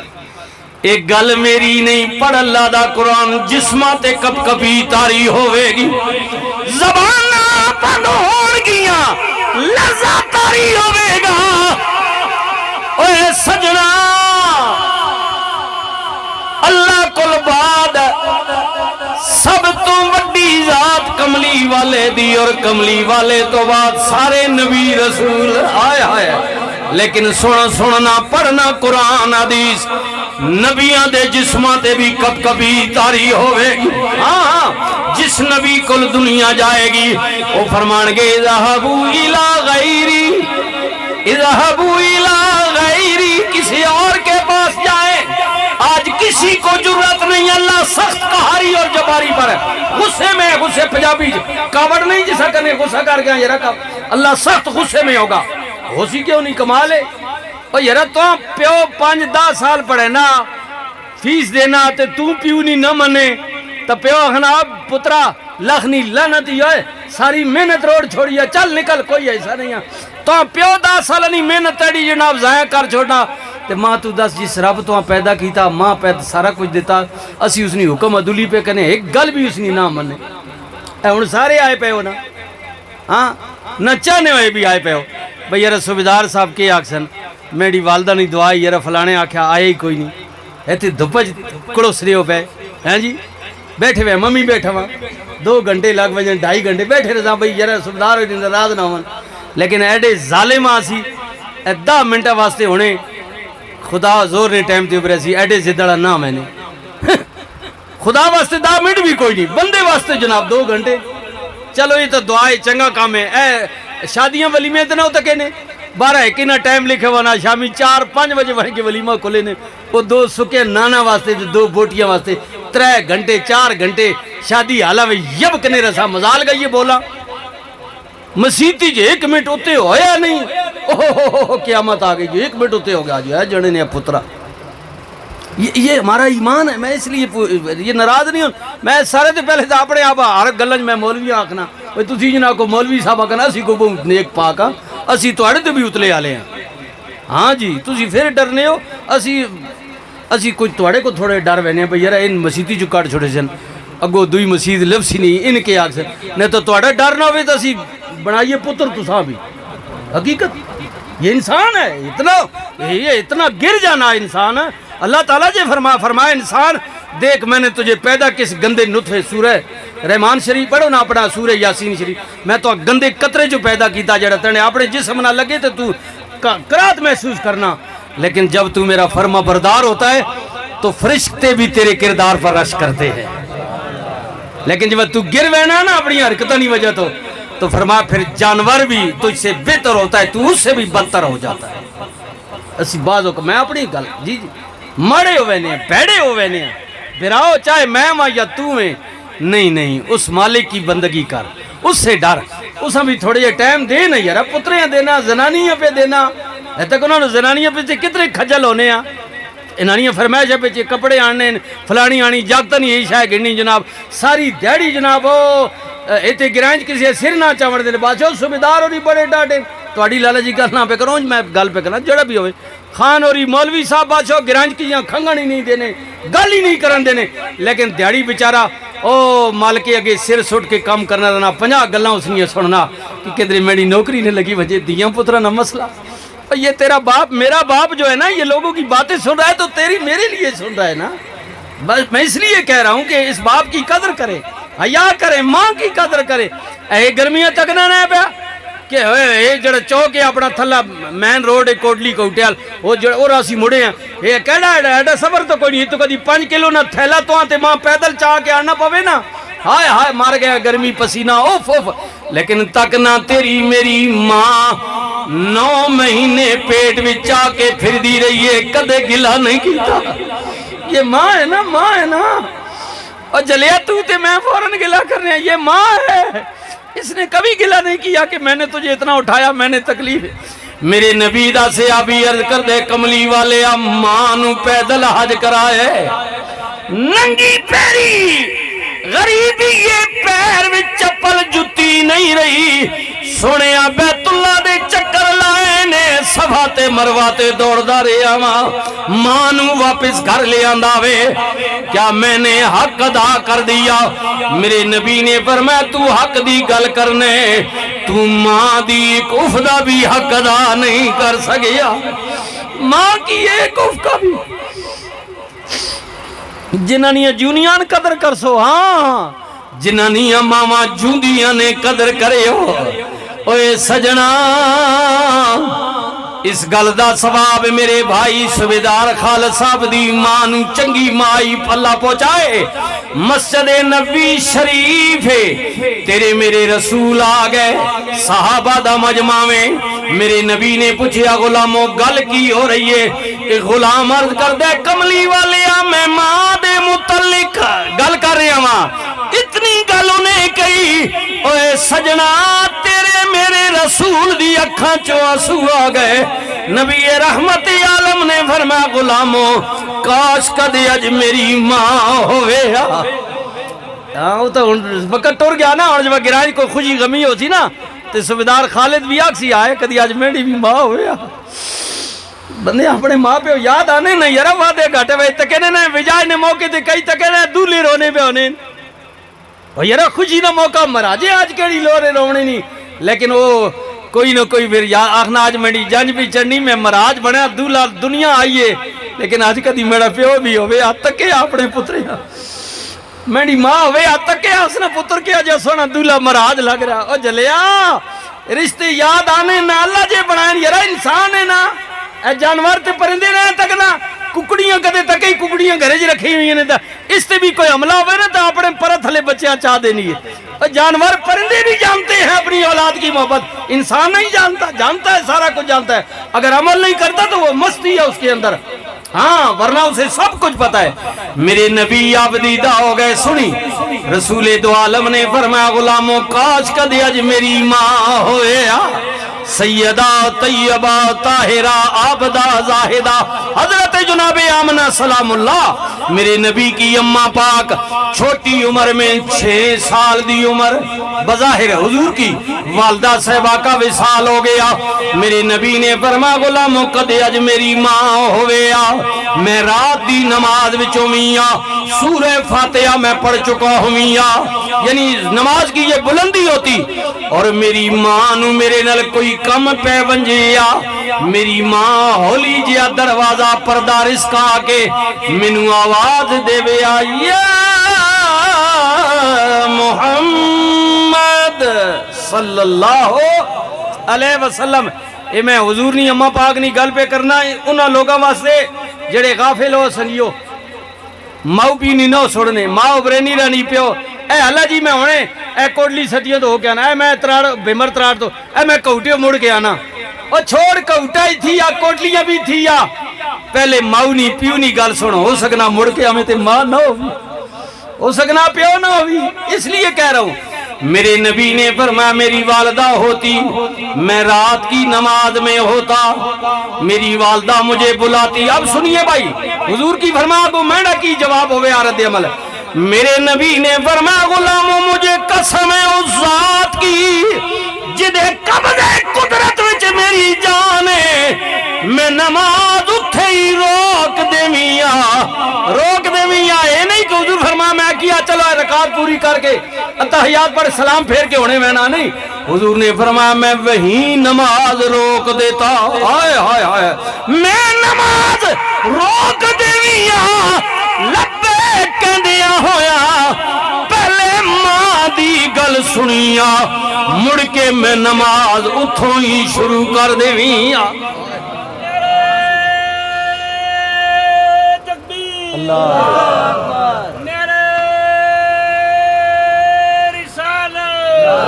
ایک گل میری نہیں پڑھ اللہ دا قرآن جسماں تے کب کبھی تاری ہوئے گی، زباناں بند ہون گیاں لفظ تاری ہوئے گا. اوے سجنا اللہ کل بعد سب تو وڈی ذات کملی والے دی اور کملی والے تو بعد سارے نبی رسول آئے آئے. لیکن سننا پڑھنا قرآن حدیث نبیاں دے جسماں تے بھی کب کبھی تاری ہوئے گی. ہاں جس نبی کل دنیا جائے گی وہ فرمان گے اذهبوا الى غیری اذهبوا الى غیری، کسی اور کے پاس جائیں. آج کسی کو جرات نہیں، اللہ سخت قہاری اور جباری پر ہے. غصے میں غصے پنجابی کاوڑ نہیں جسا کرنے غصہ کر گیا یہ رکھا، اللہ سخت غصے میں ہوگا. غصی کیوں نہیں کمال ہے. اور یہ تو پیو 5-10 سال پڑھے نا فیس دینا تے تو پیو نہیں نہ منے تو پیو اخنا پترا لکھنی لعنتی ہوئے ساری محنت روڑ چھوڑیا چل نکل کوئی ایسا نہیں ہے. تو پیو 10 سال نہیں محنت تیڑی جناب ضائع کر چھوڑنا تے ماں تو دس جس رب تو پیدا کیتا ماں پیدا سارا کچھ دیتا اسی اس نے حکم عدولی پہ کنے ایک گل بھی اس نے نہ منے. اے ہن سارے آئے پے ہو نا. ہاں نہ چاہنے ہوئے بھی آئے پہ ہو بھئی یار صوبیدار صاحب کے آکسن میری والدہ نہیں دعائی یار فلانے آکھیا آئے ہی کوئی نہیں ایتے دھپج کڑو سرے ہو پہ ہیں جی بیٹھے ہوئے ممی بیٹھا ہوا 2 گھنٹے لگ وجن 2.5 گھنٹے بیٹھے رہا بھئی یار صوبیدار ہوئی ناراض نہ ہون لیکن ایڈے ظالم آسی 10 منٹہ واسطے ہونے خدا زور نے ٹائم تے اوپر سی ایڈے زدڑا نہ میں نے خدا واسطے 10 منٹ بھی کوئی نہیں بندے واسطے جناب 2 گھنٹے چلو یہ تو دعائے چنگا کام ہے اے شادیاں ولیمے تے نہ ہو تکے نے 12 ایک نہ ٹائم لکھے ہوا نا شامی 4-5 بجے بڑھ کے ولیمہ کھلے نے وہ 2 سکے نانا واسطے 2 بوٹیاں واسطے 3 گھنٹے 4 گھنٹے شادی حالہ میں یب کنے رسا مزال گئی یہ بولا مسیحتی جو 1 منٹ ہوتے ہویا نہیں اوہ قیامت آ گئی جو 1 منٹ ہوتے ہو گیا جو ہے جڑے نے پترہ یہ ہمارا ایمان ہے میں اس لیے یہ ناراض نہیں ہوں میں سارے تو پہلے تو اپنے آپ ہر گلنج میں مولوی آکھنا تسی جناب کو مولوی صاحب آکھنا اسی کو بہت نیک پاک ہاں اسی توڑے تو بھی اتلے آلے ہیں ہاں جی تسی پھر ڈرنے ہو اسی کوئی توڑے کو تھوڑے ڈر وینے ہیں بھئی یار ان مسیحتی جو کاٹ چھوڑے سن اگو دوئی مسیحت لفظ ہی نہیں ان کے آگ سے نہیں تو توڑے ڈر نہ ہوئے تو اسی بنائیے پتر تو ساں بھی حقیقت یہ انسان ہے یہ اتنا گر جانا انسان ہے اللہ تعالیٰ جے فرمائے انسان دیکھ میں نے تجھے پیدا کس گندے نطفے سورہ رحمان شریف پڑھو نہ اپنا سورہ یاسین شریف میں تو گندے قطرے جو پیدا کیتا جڑا تنے اپنے جسم نہ لگے تو کراہت محسوس کرنا لیکن جب تو میرا فرما بردار ہوتا ہے تو فرشتے بھی تیرے کردار پر رش کرتے ہیں لیکن جب تو گر وینا نا اپنی حرکتوں نہیں وجہ تو فرما پھر جانور بھی تجھ سے بہتر ہوتا ہے تو اس سے بھی بدتر ہو جاتا ہے اسی بازوں کو میں اپنی گل جی مڑے ہوئے نے بیڑے ہوئے نے براؤ چاہے میں ماں یا تو میں نہیں اس مالک کی بندگی کر اس سے ڈر اس ہم بھی تھوڑے یہ ٹائم دے نا یار پتریاں دینا زنانیاں پہ دینا تک انہوں نے زنانیاں پہ کتنے کھجل ہونے ہیں انہانیاں فرمائش ہے پہ کپڑے آنے فلانی آنی جاگتا نہیں یہی شاہ گرنی جناب ساری دیڑی جناب ایتے گرانج کسی سر نہ چاوڑ دینے بادشاہ صوبیدار ہو رہی بڑے ڈاٹے تو اڑی لالا جی گل نہ پہ کروں میں گل پہ کرنا جڑا بھی ہوئے خان اور مولوی صاحب بادشاہ گرانج کی یہاں کھنگن ہی نہیں دینے گل ہی نہیں کرن دینے لیکن دیڑی بیچارہ او مالکے اگے سر سٹ کے کام کرنا رہنا 50 گلاں اس نے سننا کہ کدھر میری نوکری نے لگی وجہ دیاں پترہ نہ مسئلہ یہ تیرا باپ میرا باپ جو ہے نا یہ لوگوں کی باتیں سن رہا ہے تو تیری میرے لیے سن رہا ہے نا بس میں اس لیے کہہ رہا ہوں کہ اس باپ کی قدر کرے حیا کرے ماں کی قدر کرے اے گرمیاں تک نہ پیا کہ اے جڑا چوک ہے اپنا تھلا مین روڈ کوٹلی کوٹیال وہ جڑا اور اسی مڑے ہیں یہ کہڑا ایڈا صبر تو کوئی نہیں تو کدی 5 کلو نہ تھیلا تو آتے ماں پیدل چاہ کے آنا پوے نا ہائے ہائے مار گیا گرمی پسینہ اوف اوف لیکن تک نہ تیری میری ماں 9 مہینے پیٹ وچ آ کے پھر دی رہی ہے کدے گلا نہیں کیتا یہ ماں ہے نا اور جلیا تو تے میں فوراں گلا کرنے ہیں یہ ماں ہے اس نے کبھی گلا نہیں کیا کہ میں نے تجھے اتنا اٹھایا میں نے تکلیف میرے نبی دا سے ابھی عرض کر دے کملی والے ماں نو پیدل حج کرائے ننگی پیری غریبی یہ پیر میں چپل جتی نہیں رہی سونے بیت اللہ دے چکر لائے نے صفا تے مروہ تے دوڑ دا رہا ماں نو واپس گھر لے آنداوے کیا میں نے حق ادا کر دیا میرے نبی نے فرمایا تو حق دی گل کرنے تو ماں دی ایک افدا بھی حق ادا نہیں کر سکیا ماں کی ایک اف کا بھی جنانیاں جونیاں قدر کر سو ہاں جنانیاں ماما جوندیاں نے قدر کرے ہو اوے سجنا اس گل دا ثواب میرے بھائی صوبیدار خالد صاحب دی ماں نو چنگی مائی پھلا پہنچائے مسجد نبوی شریف تیرے میرے رسول آ گئے صحابہ دا مجمع میں میرے نبی نے پوچھیا غلاموں گل کی ہو رہی ہے کہ غلام عرض کر دے کملی والے میں ماں دے متعلق گل کر رہے ہیں اتنی گل انہیں کہی اوے سجنا تیرے میرے رسول دی اکھاں چو آنسو آ گئے نبی رحمت عالم نے فرمایا غلاموں کاش کدے اج میری ماں ہوئے وہ تو وقت ٹور گیا نا اور جب گراج کو خوشی غمی ہوتی نا تو صوبیدار خالد بھی آکسی آئے کدی اج میری بھی ماں ہوئے بندے اپنے ماں پہ یاد آنے نا یرا وعدے گھٹے ہوئے تکنے نا وجائے نے موقع تے کئی تکنے دولے رونے پہ ہونے یرا خوشی نہ موقع مراجے آج کیڑی لورے رونے نہیں لیکن وہ کوئی نہ کوئی پھر آخنا آج میری جنج بھی چڑھنی میں مراج بنیا دولا دنیا آئیے لیکن آج کدی میرا پیو بھی ہوئے آ تکے اپنے پترے میری ماں ہوئے آ تکے اس نے پتر کیا جو سونا دولا مراج لگ رہا او جلیا رشتے یاد آنے نہ اللہ جے بنائیں یرا انسان ہے نا اے جانور تے پرندے رہے تک نا ککڑیاں کدے تک ہی ککڑیاں گھرے جی رکھی ہوئی ہیں اس تے بھی کوئی حملہ ہوئے نا تو اپنے پرت ہلے بچیاں چاہ دینی ہے جانور پرندے بھی جانتے ہیں اپنی اولاد کی محبت انسان نہیں جانتا ہے سارا کچھ جانتا ہے اگر عمل نہیں کرتا تو وہ مستی ہے اس کے اندر ہاں ورنہ اسے سب کچھ پتا ہے میرے نبی عبدیدہ ہو گئے سنی رسول دو عالم نے فرمایا غلاموں کاش کدے اج میری ماں ہوئے سیدہ طیبہ طاہرہ عابدہ زاہدہ حضرت جناب آمنہ سلام اللہ میرے نبی کی اماں پاک چھوٹی عمر میں 6 سال دی عمر بظاہر حضور کی والدہ صاحبہ کا وصال ہو گیا میرے نبی نے فرمایا غلاموں کدے اج میری ماں ہویا میں رات دی نماز وچوں میاں سورہ فاتحہ میں پڑھ چکا ہوں میاں یعنی نماز کی یہ بلندی ہوتی اور میری ماں نو میرے نال کوئی کم پہ ونجیا میری ماں ہولی جیا دروازہ پردہ رسکا کے منو آواز دے بے آیا محمد صلی اللہ علیہ وسلم اے میں حضور نہیں اممہ پاک نہیں گل پہ کرنا انہاں لوگاں واسطے جڑے غافل ہو سنگیو ماؤ پی نہیں نو سوڑنے ماؤ برینی رانی پیو اے اللہ جی میں ہونے اے کوٹلی ستیوں تو ہو کے آنا اے میں بیمر تراڑ تو اے میں کوٹیوں مڑ کے آنا اور چھوڑ کوٹا ہی تھی یا کوٹلیاں بھی تھی یا پہلے ماؤ نہیں پیو نہیں گل سنو ہو سکنا مڑ کے ہمیں تے ماں نہ ہو سکنا پیو نہ ہوئی اس لیے کہہ رہا ہوں میرے نبی نے فرمایا میری والدہ ہوتی میں رات کی نماز میں ہوتا میری والدہ مجھے بلاتی اب سنیے بھائی حضور کی فرمایا کو میڈا کی جواب ہوئے رد عمل میرے نبی نے فرمایا غلاموں مجھے قسم ہے اس ذات کی جدے قبضے قدرت وچ میری جان ہے میں نماز اٹھے ہی روک دے میاں اے نہیں کہ حضور فرمایا میں کیا چلو رکعت پوری کر کے اتحیات پر سلام پھیر کے ہونے میں نہ نہیں حضور نے فرمایا میں وہی نماز روک دیتا ہائے میں نماز روک دے میاں لبے کہندیا ہویا پہلے ماں دی گل سنیا مڑ کے میں نماز اتھوں ہی شروع کر دے میاں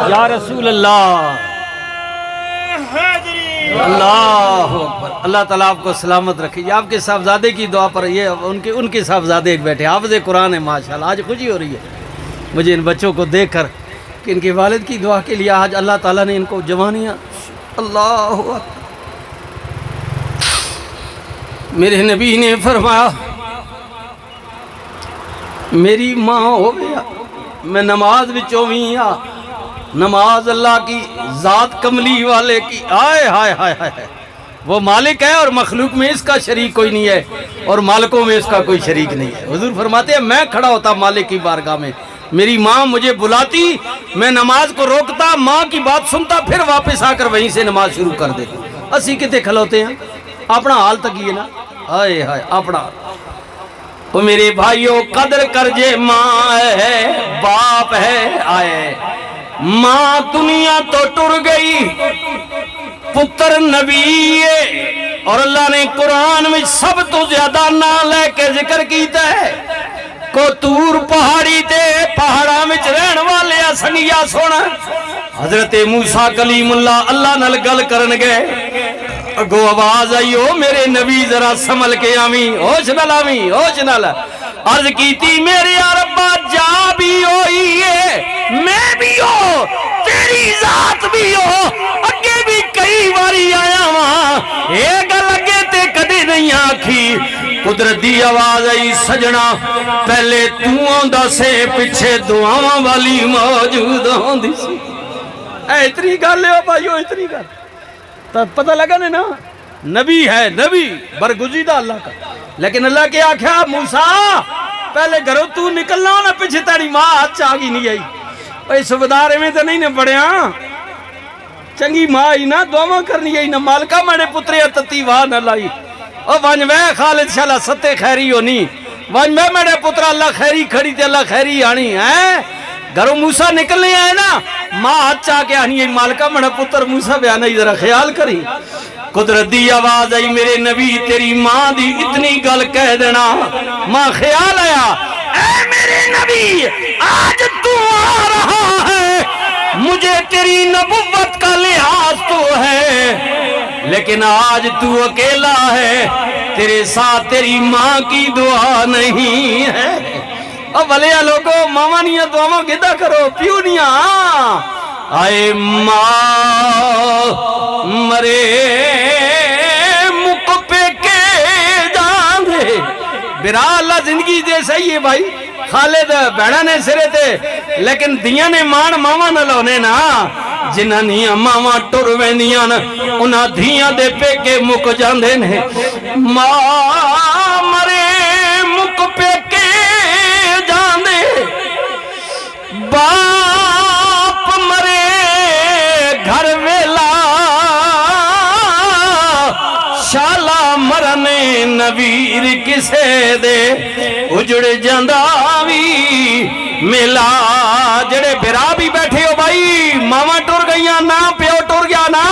یا رسول اللہ اللہ اکبر اللہ تعالیٰ آپ کو سلامت رکھے یہ آپ کے صاحبزادے کی دعا پر یہ ان کے صاحبزادے ایک بیٹھے حافظ قرآن ہے ماشاءاللہ آج خوشی ہو رہی ہے مجھے ان بچوں کو دیکھ کر کہ ان کے والد کی دعا کے لیے آج اللہ تعالیٰ نے ان کو جوانیاں اللہ اکبر میرے نبی نے فرمایا میری ماں ہو گیا میں نماز وچوں ویاں نماز اللہ کی ذات کملی والے کی آئے وہ مالک ہے اور مخلوق میں اس کا شریک کوئی نہیں ہے اور مالکوں میں اس کا کوئی شریک نہیں ہے حضور فرماتے ہیں میں کھڑا ہوتا مالک کی بارگاہ میں میری ماں مجھے بلاتی میں نماز کو روکتا ماں کی بات سنتا پھر واپس آ کر وہیں سے نماز شروع کر دیتا اسی کتے کھلوتے ہیں اپنا حال تک یہ نا آئے اپنا وہ میرے بھائیوں قدر کر جے ماں ہے باپ ہے آئے ماں دنیا تو ٹر گئی پتر نبی اور اللہ نے قرآن میں سب تو زیادہ نام لے کے ذکر کیتا ہے کو تور پہاڑی تے پہاڑا میں رہن والے سنگیا سونا حضرت موسیٰ کلیم اللہ نال گل کرن گئے اگو آواز آئی ہو میرے نبی ذرا سمل کے آمین ہوش نال عرض کیتی میرے ربا جا بھی ہوئی ہے میں بھی ہو تیری ذات بھی ہو اگے بھی کئی باری آیا وہاں ایک لگے تے کدی نہیں آکھی قدرت دی آواز آئی سجنا پہلے تو آندا سے پیچھے دعاواں والی موجود ہوندی سی اے اتنی گل ہے بھائیو اتنی گل تو پتہ لگا نا نبی ہے نبی برگزیدہ اللہ کا لیکن اللہ کے آکھیا موسیٰ پہلے گھروں تو نکلنا ہونا پیچھے تیری ماں ہاتھ آگی نہیں آئی اس صوبیدار میں تو نہیں نے پڑھے ہاں چنگی ماں ہی نہ دعوا کرنی ہے نہ مالکہ میرے پتریا تتی واہ نہ لائی او ونج وے خالد شالا ستے خیری ہونی ونج وے میرے پتر اللہ خیری کھڑی تے اللہ خیری آنی ہے گھروں موسیٰ نکلنے آئے نا ماں ہاتھ چاہ کے آنی ہے مالکہ میرا پتر موسیٰ بیانا ہی ذرا خیال کری قدرت دی آواز آئی میرے نبی تیری ماں دی اتنی گل کہہ دینا ماں خیال آیا اے میرے نبی آج تو آ رہا ہے مجھے تیری نبوت کا لحاظ تو ہے لیکن آج تو اکیلا ہے تیرے ساتھ تیری ماں کی دعا نہیں ہے اب بھلیا لوگوں ماما نہیں دعاواں گدہ کرو پیو نہیں آئے ماں مرے مک پہ کے جان دے برا اللہ زندگی جیسا ہی ہے بھائی خالد بیڑا نے سرے تھے لیکن دیاں نے مان ماما نہ لونے نا جنہاں نیاں ماما ٹر ویندیاں انہاں دھیاں دے پہ کے مک جاندے نے ماں مرے مک پہ کے جاندے باپ مرے گھر ویلا شالا مرنے نویر کسے دے اجڑ جنداوی ملا جڑے برا بھی بیٹھے ہو بھائی ماما ٹور گئیاں نا پیو ٹور گیا نا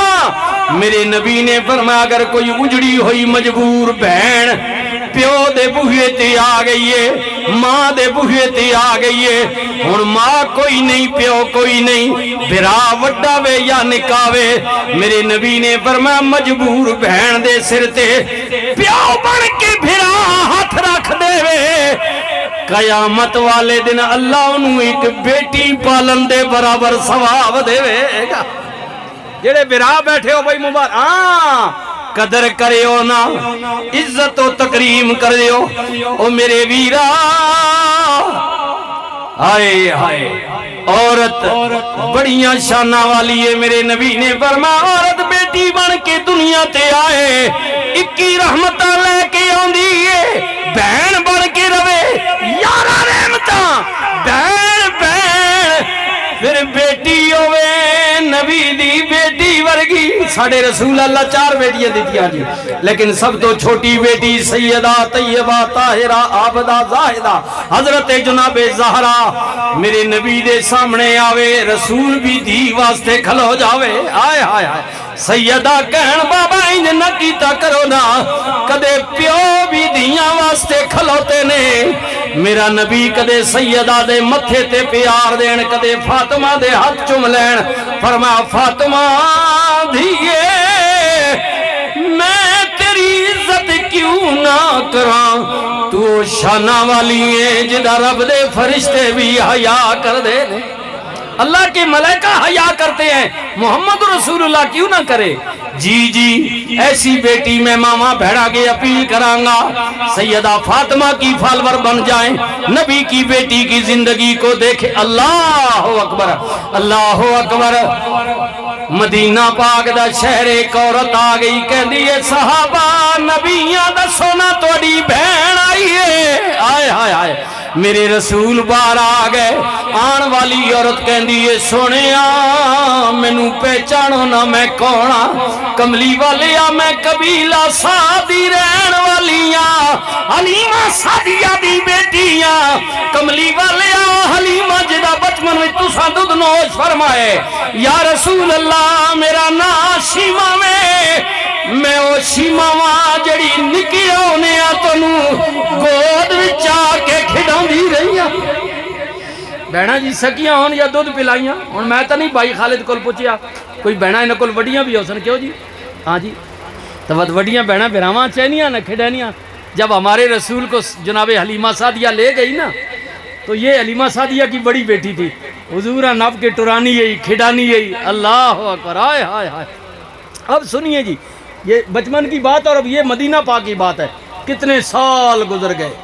میرے نبی نے فرمایا اگر کوئی اجڑی ہوئی مجبور بہن پیو دے بوہے تے آ گئی ہے ماں دے بوہے تے آ گئی ہے اور ماں کوئی نہیں پیو کوئی نہیں برا وڈا وے یا نکاوے میرے نبی نے فرمایا مجبور بہن دے سر تے پیو بن کے بھرا ہاتھ رکھ دے وے قیامت والے دن اللہ انہوں ایک بیٹی پالن دے برابر ثواب دے وے گا جڑے برا بیٹھے ہو بھائی مبارک قدر کرے ہو نا عزت و تکریم کرے ہو او میرے ویرا آئے آئے عورت بڑیاں شانہ والی ہے میرے نبی نے فرمایا عورت بیٹی بن کے دنیا تے آئے اکی رحمتہ لے کے آن دیئے بہن بن کے روے یارہ رحمتہ بہن بہن پھر بیٹی ہوئے نبی دی بیٹی ورگی ساڑھے رسول اللہ 4 بیٹیاں دیتیاں جی لیکن سب تو چھوٹی بیٹی سیدہ طیبہ طاہرہ عابدہ زاہدہ حضرت جناب زہرا میرے نبی دے سامنے آوے رسول بھی دی واسطے کھلو جاوے آئے آئے آئے سیدہ کہن بابا انج نہ کیتا کرو نا کدے پیو بھی دیاں واسطے کھلوتے نے میرا نبی کدے سیدہ دے متھے تے پیار دین کدے فاطمہ دے ہاتھ چم لین فرمایا فاطمہ دھیے میں تیری عزت کیوں نہ کراں تو شانہ والی ہے جدہ رب دے فرشتے بھی حیا کر دے اللہ کے ملائکہ حیا کرتے ہیں محمد رسول اللہ کیوں نہ کرے جی جی ایسی بیٹی میں ماما بھیڑا کے اپیل کرانگا سیدہ فاطمہ کی فالور بن جائیں نبی کی بیٹی کی زندگی کو دیکھے اللہ اکبر اللہ اکبر مدینہ پاک دا شہر ایک عورت آ گئی کہہ دیئے صحابہ نبیاں دا سونا توڑی بہن آئی ہے آئے آئے آئے میرے رسول بار آ گئے آن والی عورت کہندی ہے سونیا مینوں پہچانو نہ میں کونا کملی والیا میں قبیلہ سادی رہن والیاں حلیمہ سادیہ دی بیٹیاں کملی والیا حلیمہ جدہ بچپن میں تساں دودھ نوش فرمائے یا رسول اللہ میرا نا شیمہ میں او شیمہ وہاں جڑی نکی ہونے آتنو گود وچا کے کھڑاں دی رہی ہیں بہنا جی سکیاں ہون یا دودھ پلائیاں اور میں تا نہیں بھائی خالد کول پوچھیا کوئی بہنا انہاں کول وڈیاں بھی ہو سن کیوں جی ہاں جی تو وڈیاں بہنا براواں چینیاں نہ کھڑانیاں جب ہمارے رسول کو جناب حلیمہ سعدیہ لے گئی نا تو یہ حلیمہ سعدیہ کی بڑی بیٹی تھی حضورہ نب کے ٹرانی ہے کھڑانی ہے اللہ اکبر آئے ہائے ہائے اب سنیے جی یہ بچپن کی بات اور اب یہ مدینہ پاک کی بات ہے کتنے سال گزر گئے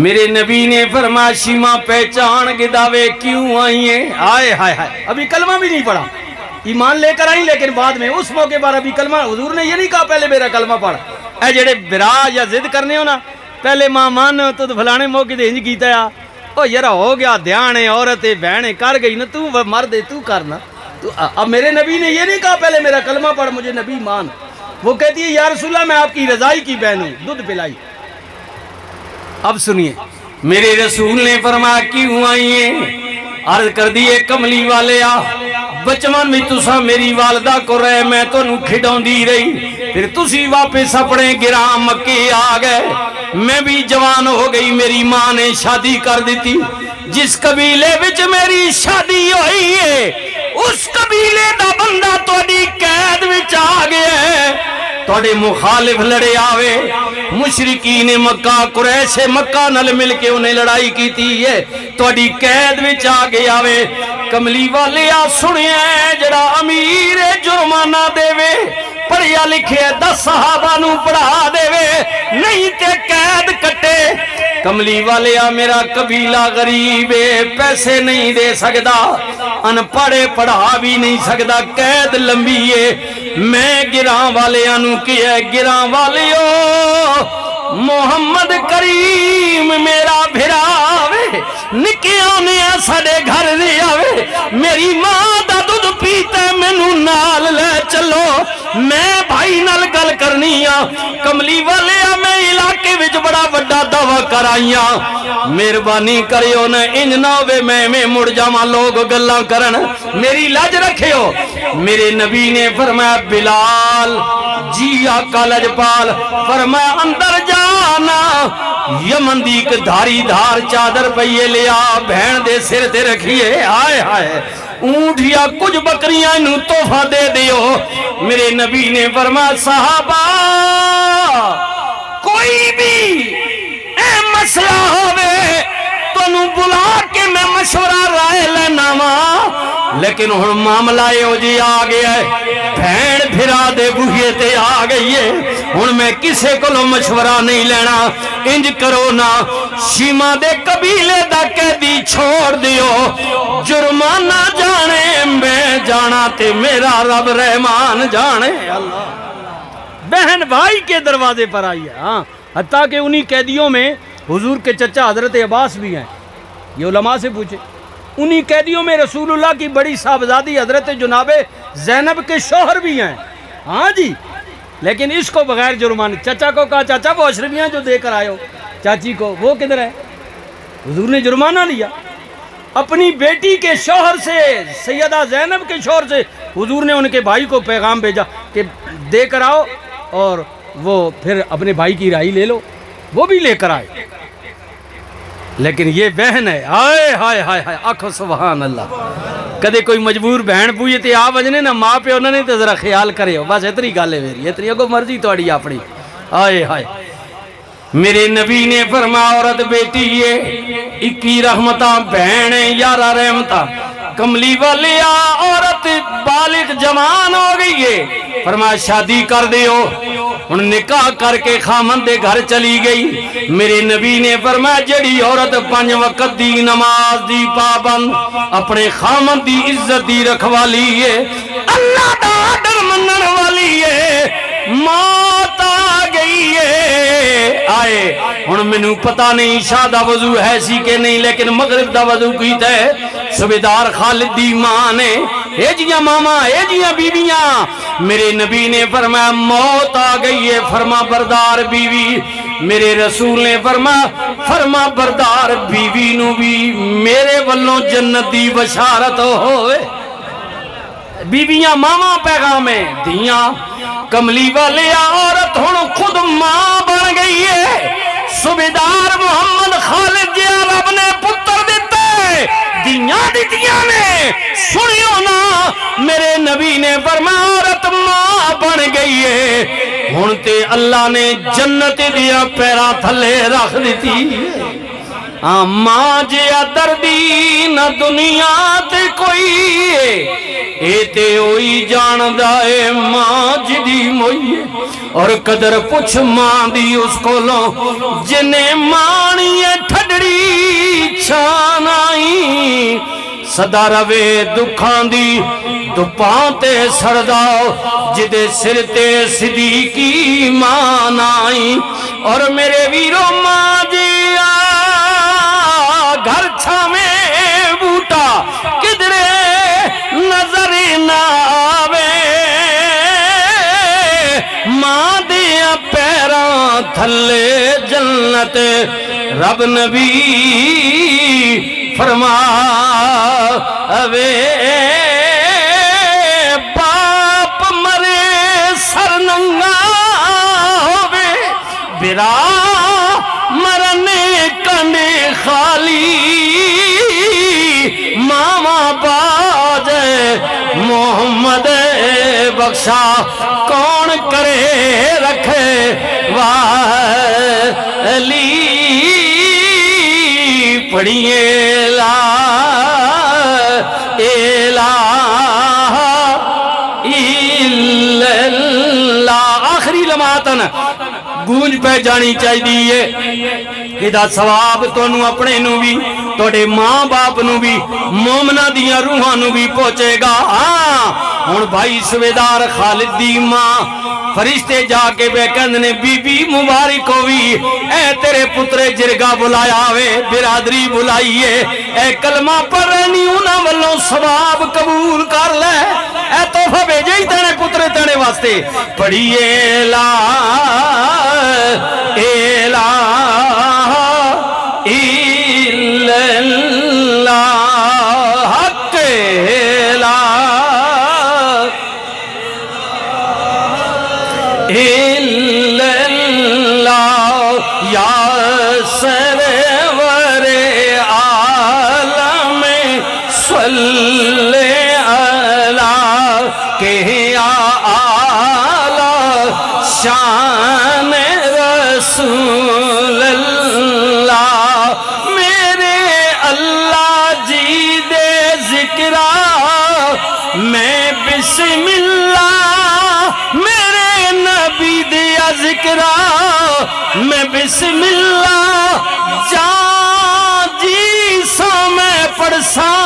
میرے نبی نے فرمایا شیمہ پہچان گداوے کیوں آئی ہیں آئے ہائے ہائے ابھی کلمہ بھی نہیں پڑھا ایمان لے کر آئیں لیکن بعد میں اس موقع پر ابھی کلمہ حضور نے یہ نہیں کہا پہلے میرا کلمہ پڑھ اے جڑے برا یا ضد کرنے ہو نا پہلے ماں مان تو فلانے موقع دے انج کیتا ہے او یرا ہو گیا دھیان ہے عورت ہے بہن ہے کر گئی نا تو مرد ہے تو کرنا تو اب میرے نبی نے یہ نہیں کہا پہلے میرا کلمہ پڑھ مجھے نبی مان، وہ کہتی ہے یا رسول اللہ میں آپ کی رضائی کی بہن ہوں، دودھ پلائی۔ اب سنیے میرے رسول نے فرمایا کیوں آئی ہیں؟ عرض کر دیے کملی والے آ بچپن میں تسا میری والدہ کو رہے میں تو نو کھڑاؤں دی رہی، پھر تسی واپس اپنے گرام مکے آ گئے، میں بھی جوان ہو گئی، میری ماں نے شادی کر دیتی، جس قبیلے وچ میری شادی ہوئی ہے اس قبیلے دا بندہ توڑی قید وچ آ گیا ہے، توڑے مخالف لڑے آوے، مشرکین مکہ قریش مکہ نل مل کے انہیں لڑائی کی تھی ہے، توڑی قید وچ آ گیا آوے۔ کملی والے آ سنیا ہے جڑا امیر جرمانہ دے وے پڑھیا لکھے 10 صحابہ نو پڑھا دے وے نہیں تے قید کٹے۔ کملی والے آ میرا قبیلہ غریب ہے، پیسے نہیں دے سکدا، ان پڑھے پڑھا بھی نہیں سکدا، قید لمبی ہے، میں گراں والے آنو کیا گراں والیو محمد کریم میرا بھراوے نکیوں نے ساڑے گھر دے آوے، میری ماں دا دودھ پیتا ہے مینو نال لے چلو، میں بھائی نال گل کرنی آ۔ کملی والے آ میں علاقے وچ بڑا وڈا دعویٰ کرائیاں، مہربانی کریو نہ انج نہ ہوے میں مڑ جاواں لوگ گلاں کرن، میری لاج رکھیو۔ میرے نبی نے فرمایا بلال جی آقا لجپال فرمایا اندر جانا، یمن دی ایک دھاری دھار چادر پئیے لیا بہن دے سر تے رکھیے، آئے آئے اونٹیا کچھ بکریاں نو تحفہ دے دیو۔ میرے نبی نے فرمایا صحابہ کوئی بھی اے مسئلہ ہوئے تو نو بلا کے میں مشورہ رائے لینا ماں، لیکن ہن معاملہ ہو جی آ گیا ہے، بھین بھرا دے بوہیے تے آ گئی ہے، ہن میں کسے کو مشورہ نہیں لینا، انج کرو نا شیما دے قبیلے دا قیدی چھوڑ دیو، جرمانہ جانے میں جانا تے میرا رب رحمان جانے۔ اللہ بہن بھائی کے دروازے پر آئی ہے، ہاں حتیٰ کہ انہی قیدیوں میں حضور کے چچا حضرت عباس بھی ہیں، یہ علماء سے پوچھے، انہی قیدیوں میں رسول اللہ کی بڑی صاحبزادی حضرت جناب زینب کے شوہر بھی ہیں، ہاں جی، لیکن اس کو بغیر جرمانے چچا کو کہا چچا وہ اشرفیاں جو دے کر آئے ہو چاچی کو وہ کدھر ہے؟ حضور نے جرمانہ لیا، اپنی بیٹی کے شوہر سے سیدہ زینب کے شوہر سے حضور نے ان کے بھائی کو پیغام بھیجا کہ دے کر آؤ اور وہ پھر اپنے بھائی کی رائے لے لو، وہ بھی لے کر آئے، لیکن یہ بہن ہے، آئے ہائے ہائے ہائے آکھو سبحان اللہ، کدے کوئی مجبور بہن پوئے تے آپ وجنے نا ماں پہ انہوں نے تو ذرا خیال کرے ہو، بس اتنی گالے میری اتنی اگو مرضی توڑی اپنی، آئے ہائے۔ میرے نبی نے فرمایا عورت بیٹی یہ 21 رحمتاں بہن 11 رحمتاں، کملی والی عورت بالغ جوان ہو گئی ہے، فرمایا شادی کر دیو، ان نکاح کر کے خامن دے گھر چلی گئی۔ میرے نبی نے فرمایا جڑی عورت 5 وقت دی نماز دی پابند اپنے خامن دی عزت دی رکھوالی ہے، اللہ دا آرڈر منن والی ہے، موت آ گئی ہے، آئے ہن مینوں پتہ نہیں عشاء دا وضو ہے سی کہ نہیں، لیکن مغرب دا وضو کیتا ہے، صوبیدار خالد دی ماں نے اے جیاں ماما اے جیاں بیویاں، میرے نبی نے فرمایا موت آ گئی ہے فرما بردار بیوی، میرے رسول نے فرما بردار بیوی نو بھی میرے والوں جنت دی بشارت ہوئے، بیویاں ماما پیغامیں دیاں، کملی والی عورت ہن خود ماں بن گئی ہے، صوبیدار محمد خالد جی رب نے پتر دیتے دیاں دیتیاں نے، سنیو نا میرے نبی نے فرمایا عورت ماں بن گئی ہے، ہن تے اللہ نے جنت دیا پیرا تھلے رکھ دیتی، ماں جیا دردی نہ دنیا تے کوئی اے تے ہوئی جان دائے ماں جدی موئی، اور قدر پچھ ماں دی اس کو لو جنہیں مانی ٹھڈڑی چھان آئی، صدا روے دکھان دی دپاں تے سرداؤ جدے سر تے صدیقی مان آئی، اور میرے ویرو ماں جی گھر چھاویں بوٹا کدرے نظر تھلے جنت رب نبی فرماوے باپ مرے سر ننگا ہووے برا مرنے کنڈے خالی ماما باجے محمد بخشا کون کرے رکھے والی پڑھیے لا الہ الا اللہ آخری لمحاتن گونج پہ جانی چاہیے کہ ثواب تانوں اپنے نو بھی توڑے ماں باپ نو بھی مومنہ دیاں روحاں نو بھی پہنچے گا ہاں ہن بھائی سویدار خالد دی ماں فرشتے جا کے بے کہندنے بی بی مبارک ہوئی اے تیرے پترے جرگا بلایا وے برادری بلائیے اے کلمہ پر رہنی انہاں والوں ثواب قبول کر لے اے تحفہ بھیجے ہی تیرے پترے تیرے واسطے پڑھیے لا الہ الا اللہ حق لا الا اللہ یا سرور عالم صلی علی کہ یا اعلی شان رسول اللہ میرے اللہ جی دے ذکرہ میں بسم اللہ میرے نبی دیا ذکرہ میں بسم اللہ جان جی سا میں پڑھساں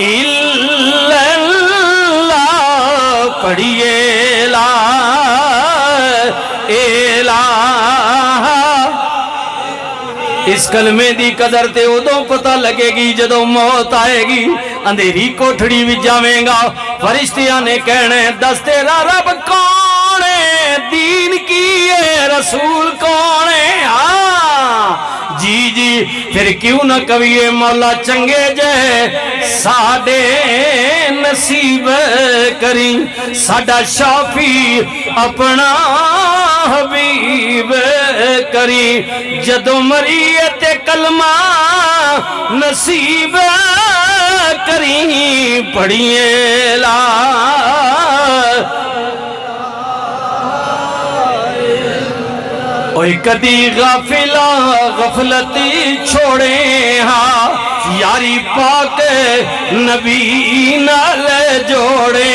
الا اللہ پڑھیے لا الہ اس کلمے دی قدر تے ادوں پتہ لگے گی جدوں موت آئے گی اندھیری کوٹھڑی بھی جاویں گا فرشتیاں نے کہنے دس تیرا رب کون ہے دین کی ہے رسول کون ہے جی جی پھر کیوں نہ کبھی مولا چنگے جے ساڈے نصیب کری ساڈا شافی اپنا حبیب کری جدوں مریت کلمہ نصیب کری پڑھیے لا اوہ کدی غفلتی چھوڑے ہاں یاری پاک نبی نال جوڑے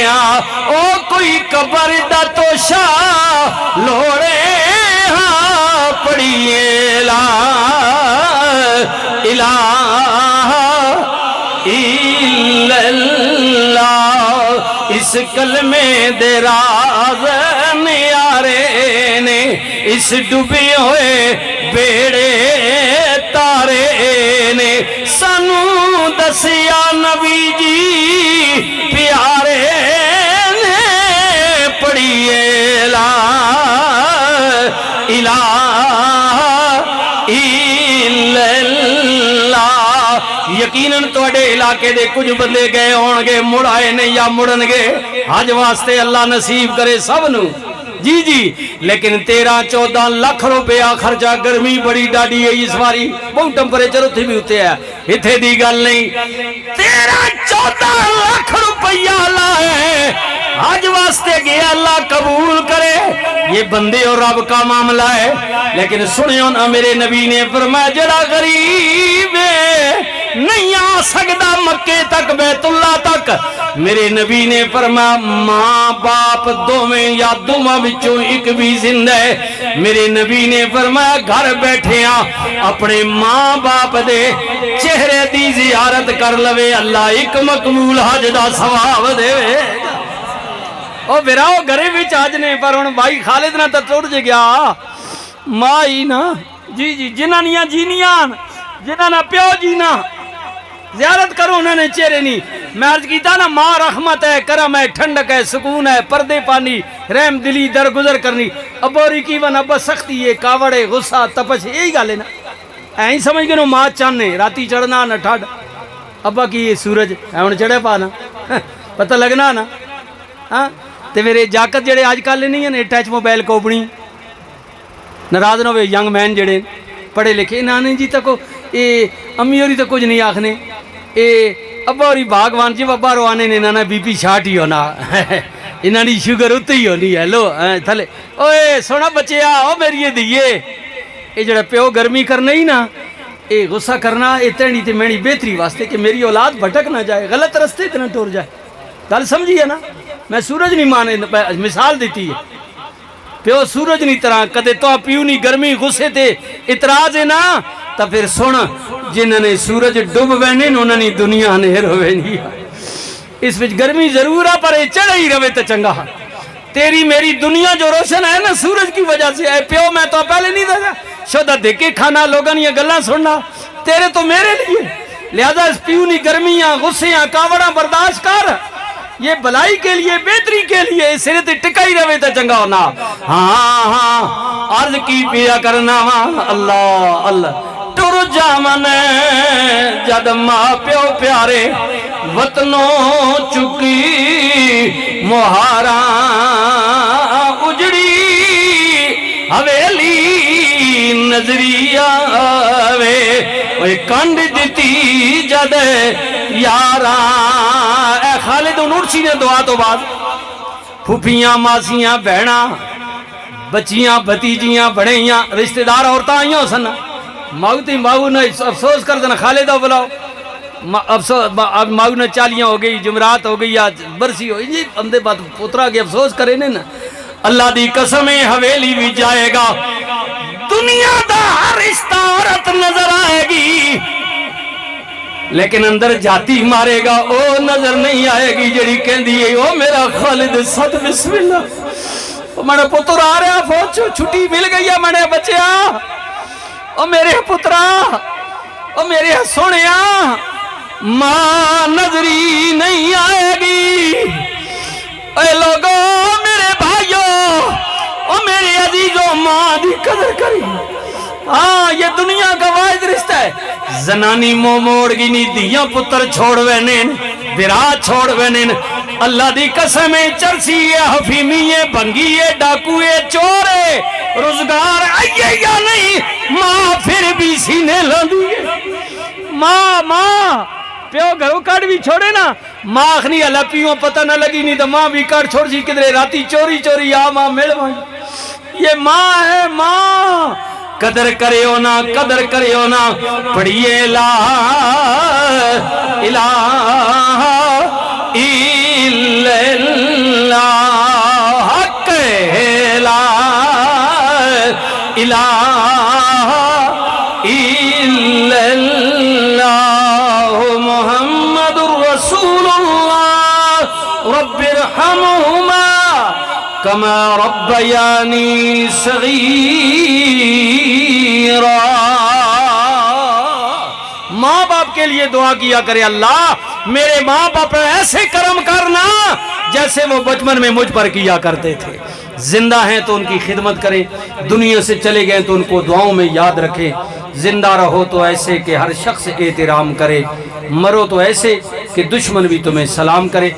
ہاں او کوئی قبر دا توشا لوڑے ہاں پڑھیے لا الہ الا اللہ اس کلمے دے راز نیارے نے اس ڈوبے ہوئے بیڑے تارے نے سانو دسیا نبی جی پیارے نے پڑھیے لا الہ الا اللہ یقیناً توڑے علاقے دے کچھ بندے گئے ہونگے مڑ آئے نے یا مڑن گے حج واسطے اللہ نصیب کرے سب نو جی جی لیکن 13-14 لاکھ روپیہ خرچہ گرمی بڑی ڈاڑی ہے اس باری بہت ٹمپریچر اتھے بھی ہوتے ہیں اتھے دی گل نہیں 13-14 لاکھ روپیہ لائے حج واسطے گیا اللہ قبول کرے یہ بندے اور رب کا معاملہ ہے لیکن سنیو نا میرے نبی نے فرمایا جڑا غریب ہے نہیں آ سکتا مکے تک بیت اللہ تک میرے نبی نے فرمایا ماں باپ دوویں یا دوواں وچوں ایک بھی زندہ ہے میرے نبی نے فرمایا گھر بیٹھے ہاں اپنے ماں باپ دے چہرے دی زیارت کر لوے اللہ ایک مقبول حج دا ثواب دے او براؤ گھرے وچ آج نے پر ہن بھائی خالد نہ تے ٹوٹ جے گیا ماں ہی نا جی جی جنہاں نیاں جینیاں جنہاں نہ پیو جینا زیارت کرو انہوں نے چہرے نہیں. میں عرض کیتا نا ماں رحمت ہے، کرم ہے، ٹھنڈک ہے، سکون ہے، پردے پانی، رحم دلی، درگزر کرنی. ابوری کی ون ابا سختی ہے، کاوڑے، غصہ، تپش، یہی گل ہے نا. ایਂ سمجھ گئے نو ماں چانے راتی چڑھنا نہ ٹھڈ. ابا کی یہ سورج ہن چڑھے پا نا پتہ لگنا نا. ہاں تے میرے جاکت جڑے آج کل نہیں ہیں ٹچ موبائل کوپنی ناراض نہ ہوئے ینگ مین جڑے پڑھے لکھے نانے جی تک اے امی ہوری تو کچھ نہیں آکھنے اے ابا ہوری باغوان جی ابا روانے نے نانا بی پی شارٹ ہی ہونا انہاں دی شوگر اتتے ہی ہونی ہے. لو تھلے اوئے سونا بچے او میری دیے اے جڑا پیو گرمی کرنا ہی نا اے غصہ کرنا اے تینی تے میری بہتری واسطے کہ میری اولاد بھٹک نہ جائے، غلط رستے اتنا ٹور جائے. گل سمجھی ہے نا. میں سورج نہیں مانے مثال دیتی ہے. پیو سورج نہیں طرح کدے تو پیو نہیں گرمی غصے تے اعتراض ہے نا تا پھر سن جنہوں نے سورج ڈب وینے انہوں نے دنیا نہر ہوئے نہیں. اس وچ گرمی ضرور ہے پر چڑھے ہی رہے تو چنگا. تیری میری دنیا جو روشن ہے نا سورج کی وجہ سے. اے پیو میں تو پہلے نہیں دے گا شدہ دیکھے کھانا لوگاں یہ گلاں سننا تیرے تو میرے لیے. لہذا اس پیونی گرمیاں غصیاں کاوڑاں برداشت کر، یہ بلائی کے لیے بہتری کے لیے سرے تے ٹکائی رہے تو چنگا ہونا. ہاں ہاں عرض کی پیا کرنا اللہ اللہ ٹر جامن جد ماں پیو پیارے وطنوں چکی مہاراں اجڑی حویلی نظریہ وے اوے کنڈ دیتی جد یاراں. اے خالد نورسی نے دعا تو بعد پھوپیاں ماسیاں بہناں بچیاں بھتیجیاں بڑھیاں رشتہ دار عورتاں آئیاں ہو سن ماؤتی ماؤ نے افسوس کر دینا خالدہ بلاؤ اب ماؤ نے چالیاں ہو گئی جمعرات ہو گئی آج برسی ہو گئی اندے بات پترا کے افسوس کرے نا. اللہ دی قسمیں حویلی بھی جائے گا دنیا دا ہر رشتہ عورت نظر آئے گی لیکن اندر جاتی مارے گا او نظر نہیں آئے گی جڑی کہندی ہے او میرا خالد صد بسم اللہ. میرا پتر آ رہا فوج چھٹی مل گئی ہے میرے بچیا او میرے پترا او میرے سونیا ماں نظری نہیں آئے گی. اے لوگو میرے بھائیو او میرے عزیزو ماں دی قدر کری. ہاں یہ دنیا کا واحد رشتہ ہے. زنانی مو موڑ گی نہیں دیاں پتر چھوڑ وینین برات چھوڑ وینین. اللہ دی قسمیں چرسی ہے حفیمی ہے بھنگی ہے ڈاکو ہے چور ہے روزگار آئیے یا نہیں ماں پھر بھی سینے لندی ہے. ماں پیو گھروں کاٹ بھی چھوڑے نا ماں اخنی اللہ پیوں پتہ نہ لگی نہیں تو ماں بھی کاٹ چھوڑ سی کدرے راتی چوری چوری آ ماں مل ماں. یہ ماں ہے ماں. قدر کرے ہونا قدر کرے ہونا پڑھئے لا الہ الا اللہ حق لا الہ الا اللہ محمد رسول اللہ رب ارحمہما کما ربیانی صغیرا. ماں باپ کے لیے دعا کیا کرے اللہ میرے ماں باپ ایسے کرم کرنا جیسے وہ بچپن میں مجھ پر کیا کرتے تھے. زندہ ہیں تو ان کی خدمت کریں، دنیا سے چلے گئے تو ان کو دعاؤں میں یاد رکھیں. زندہ رہو تو ایسے کہ ہر شخص احترام کرے، مرو تو ایسے کہ دشمن بھی تمہیں سلام کرے.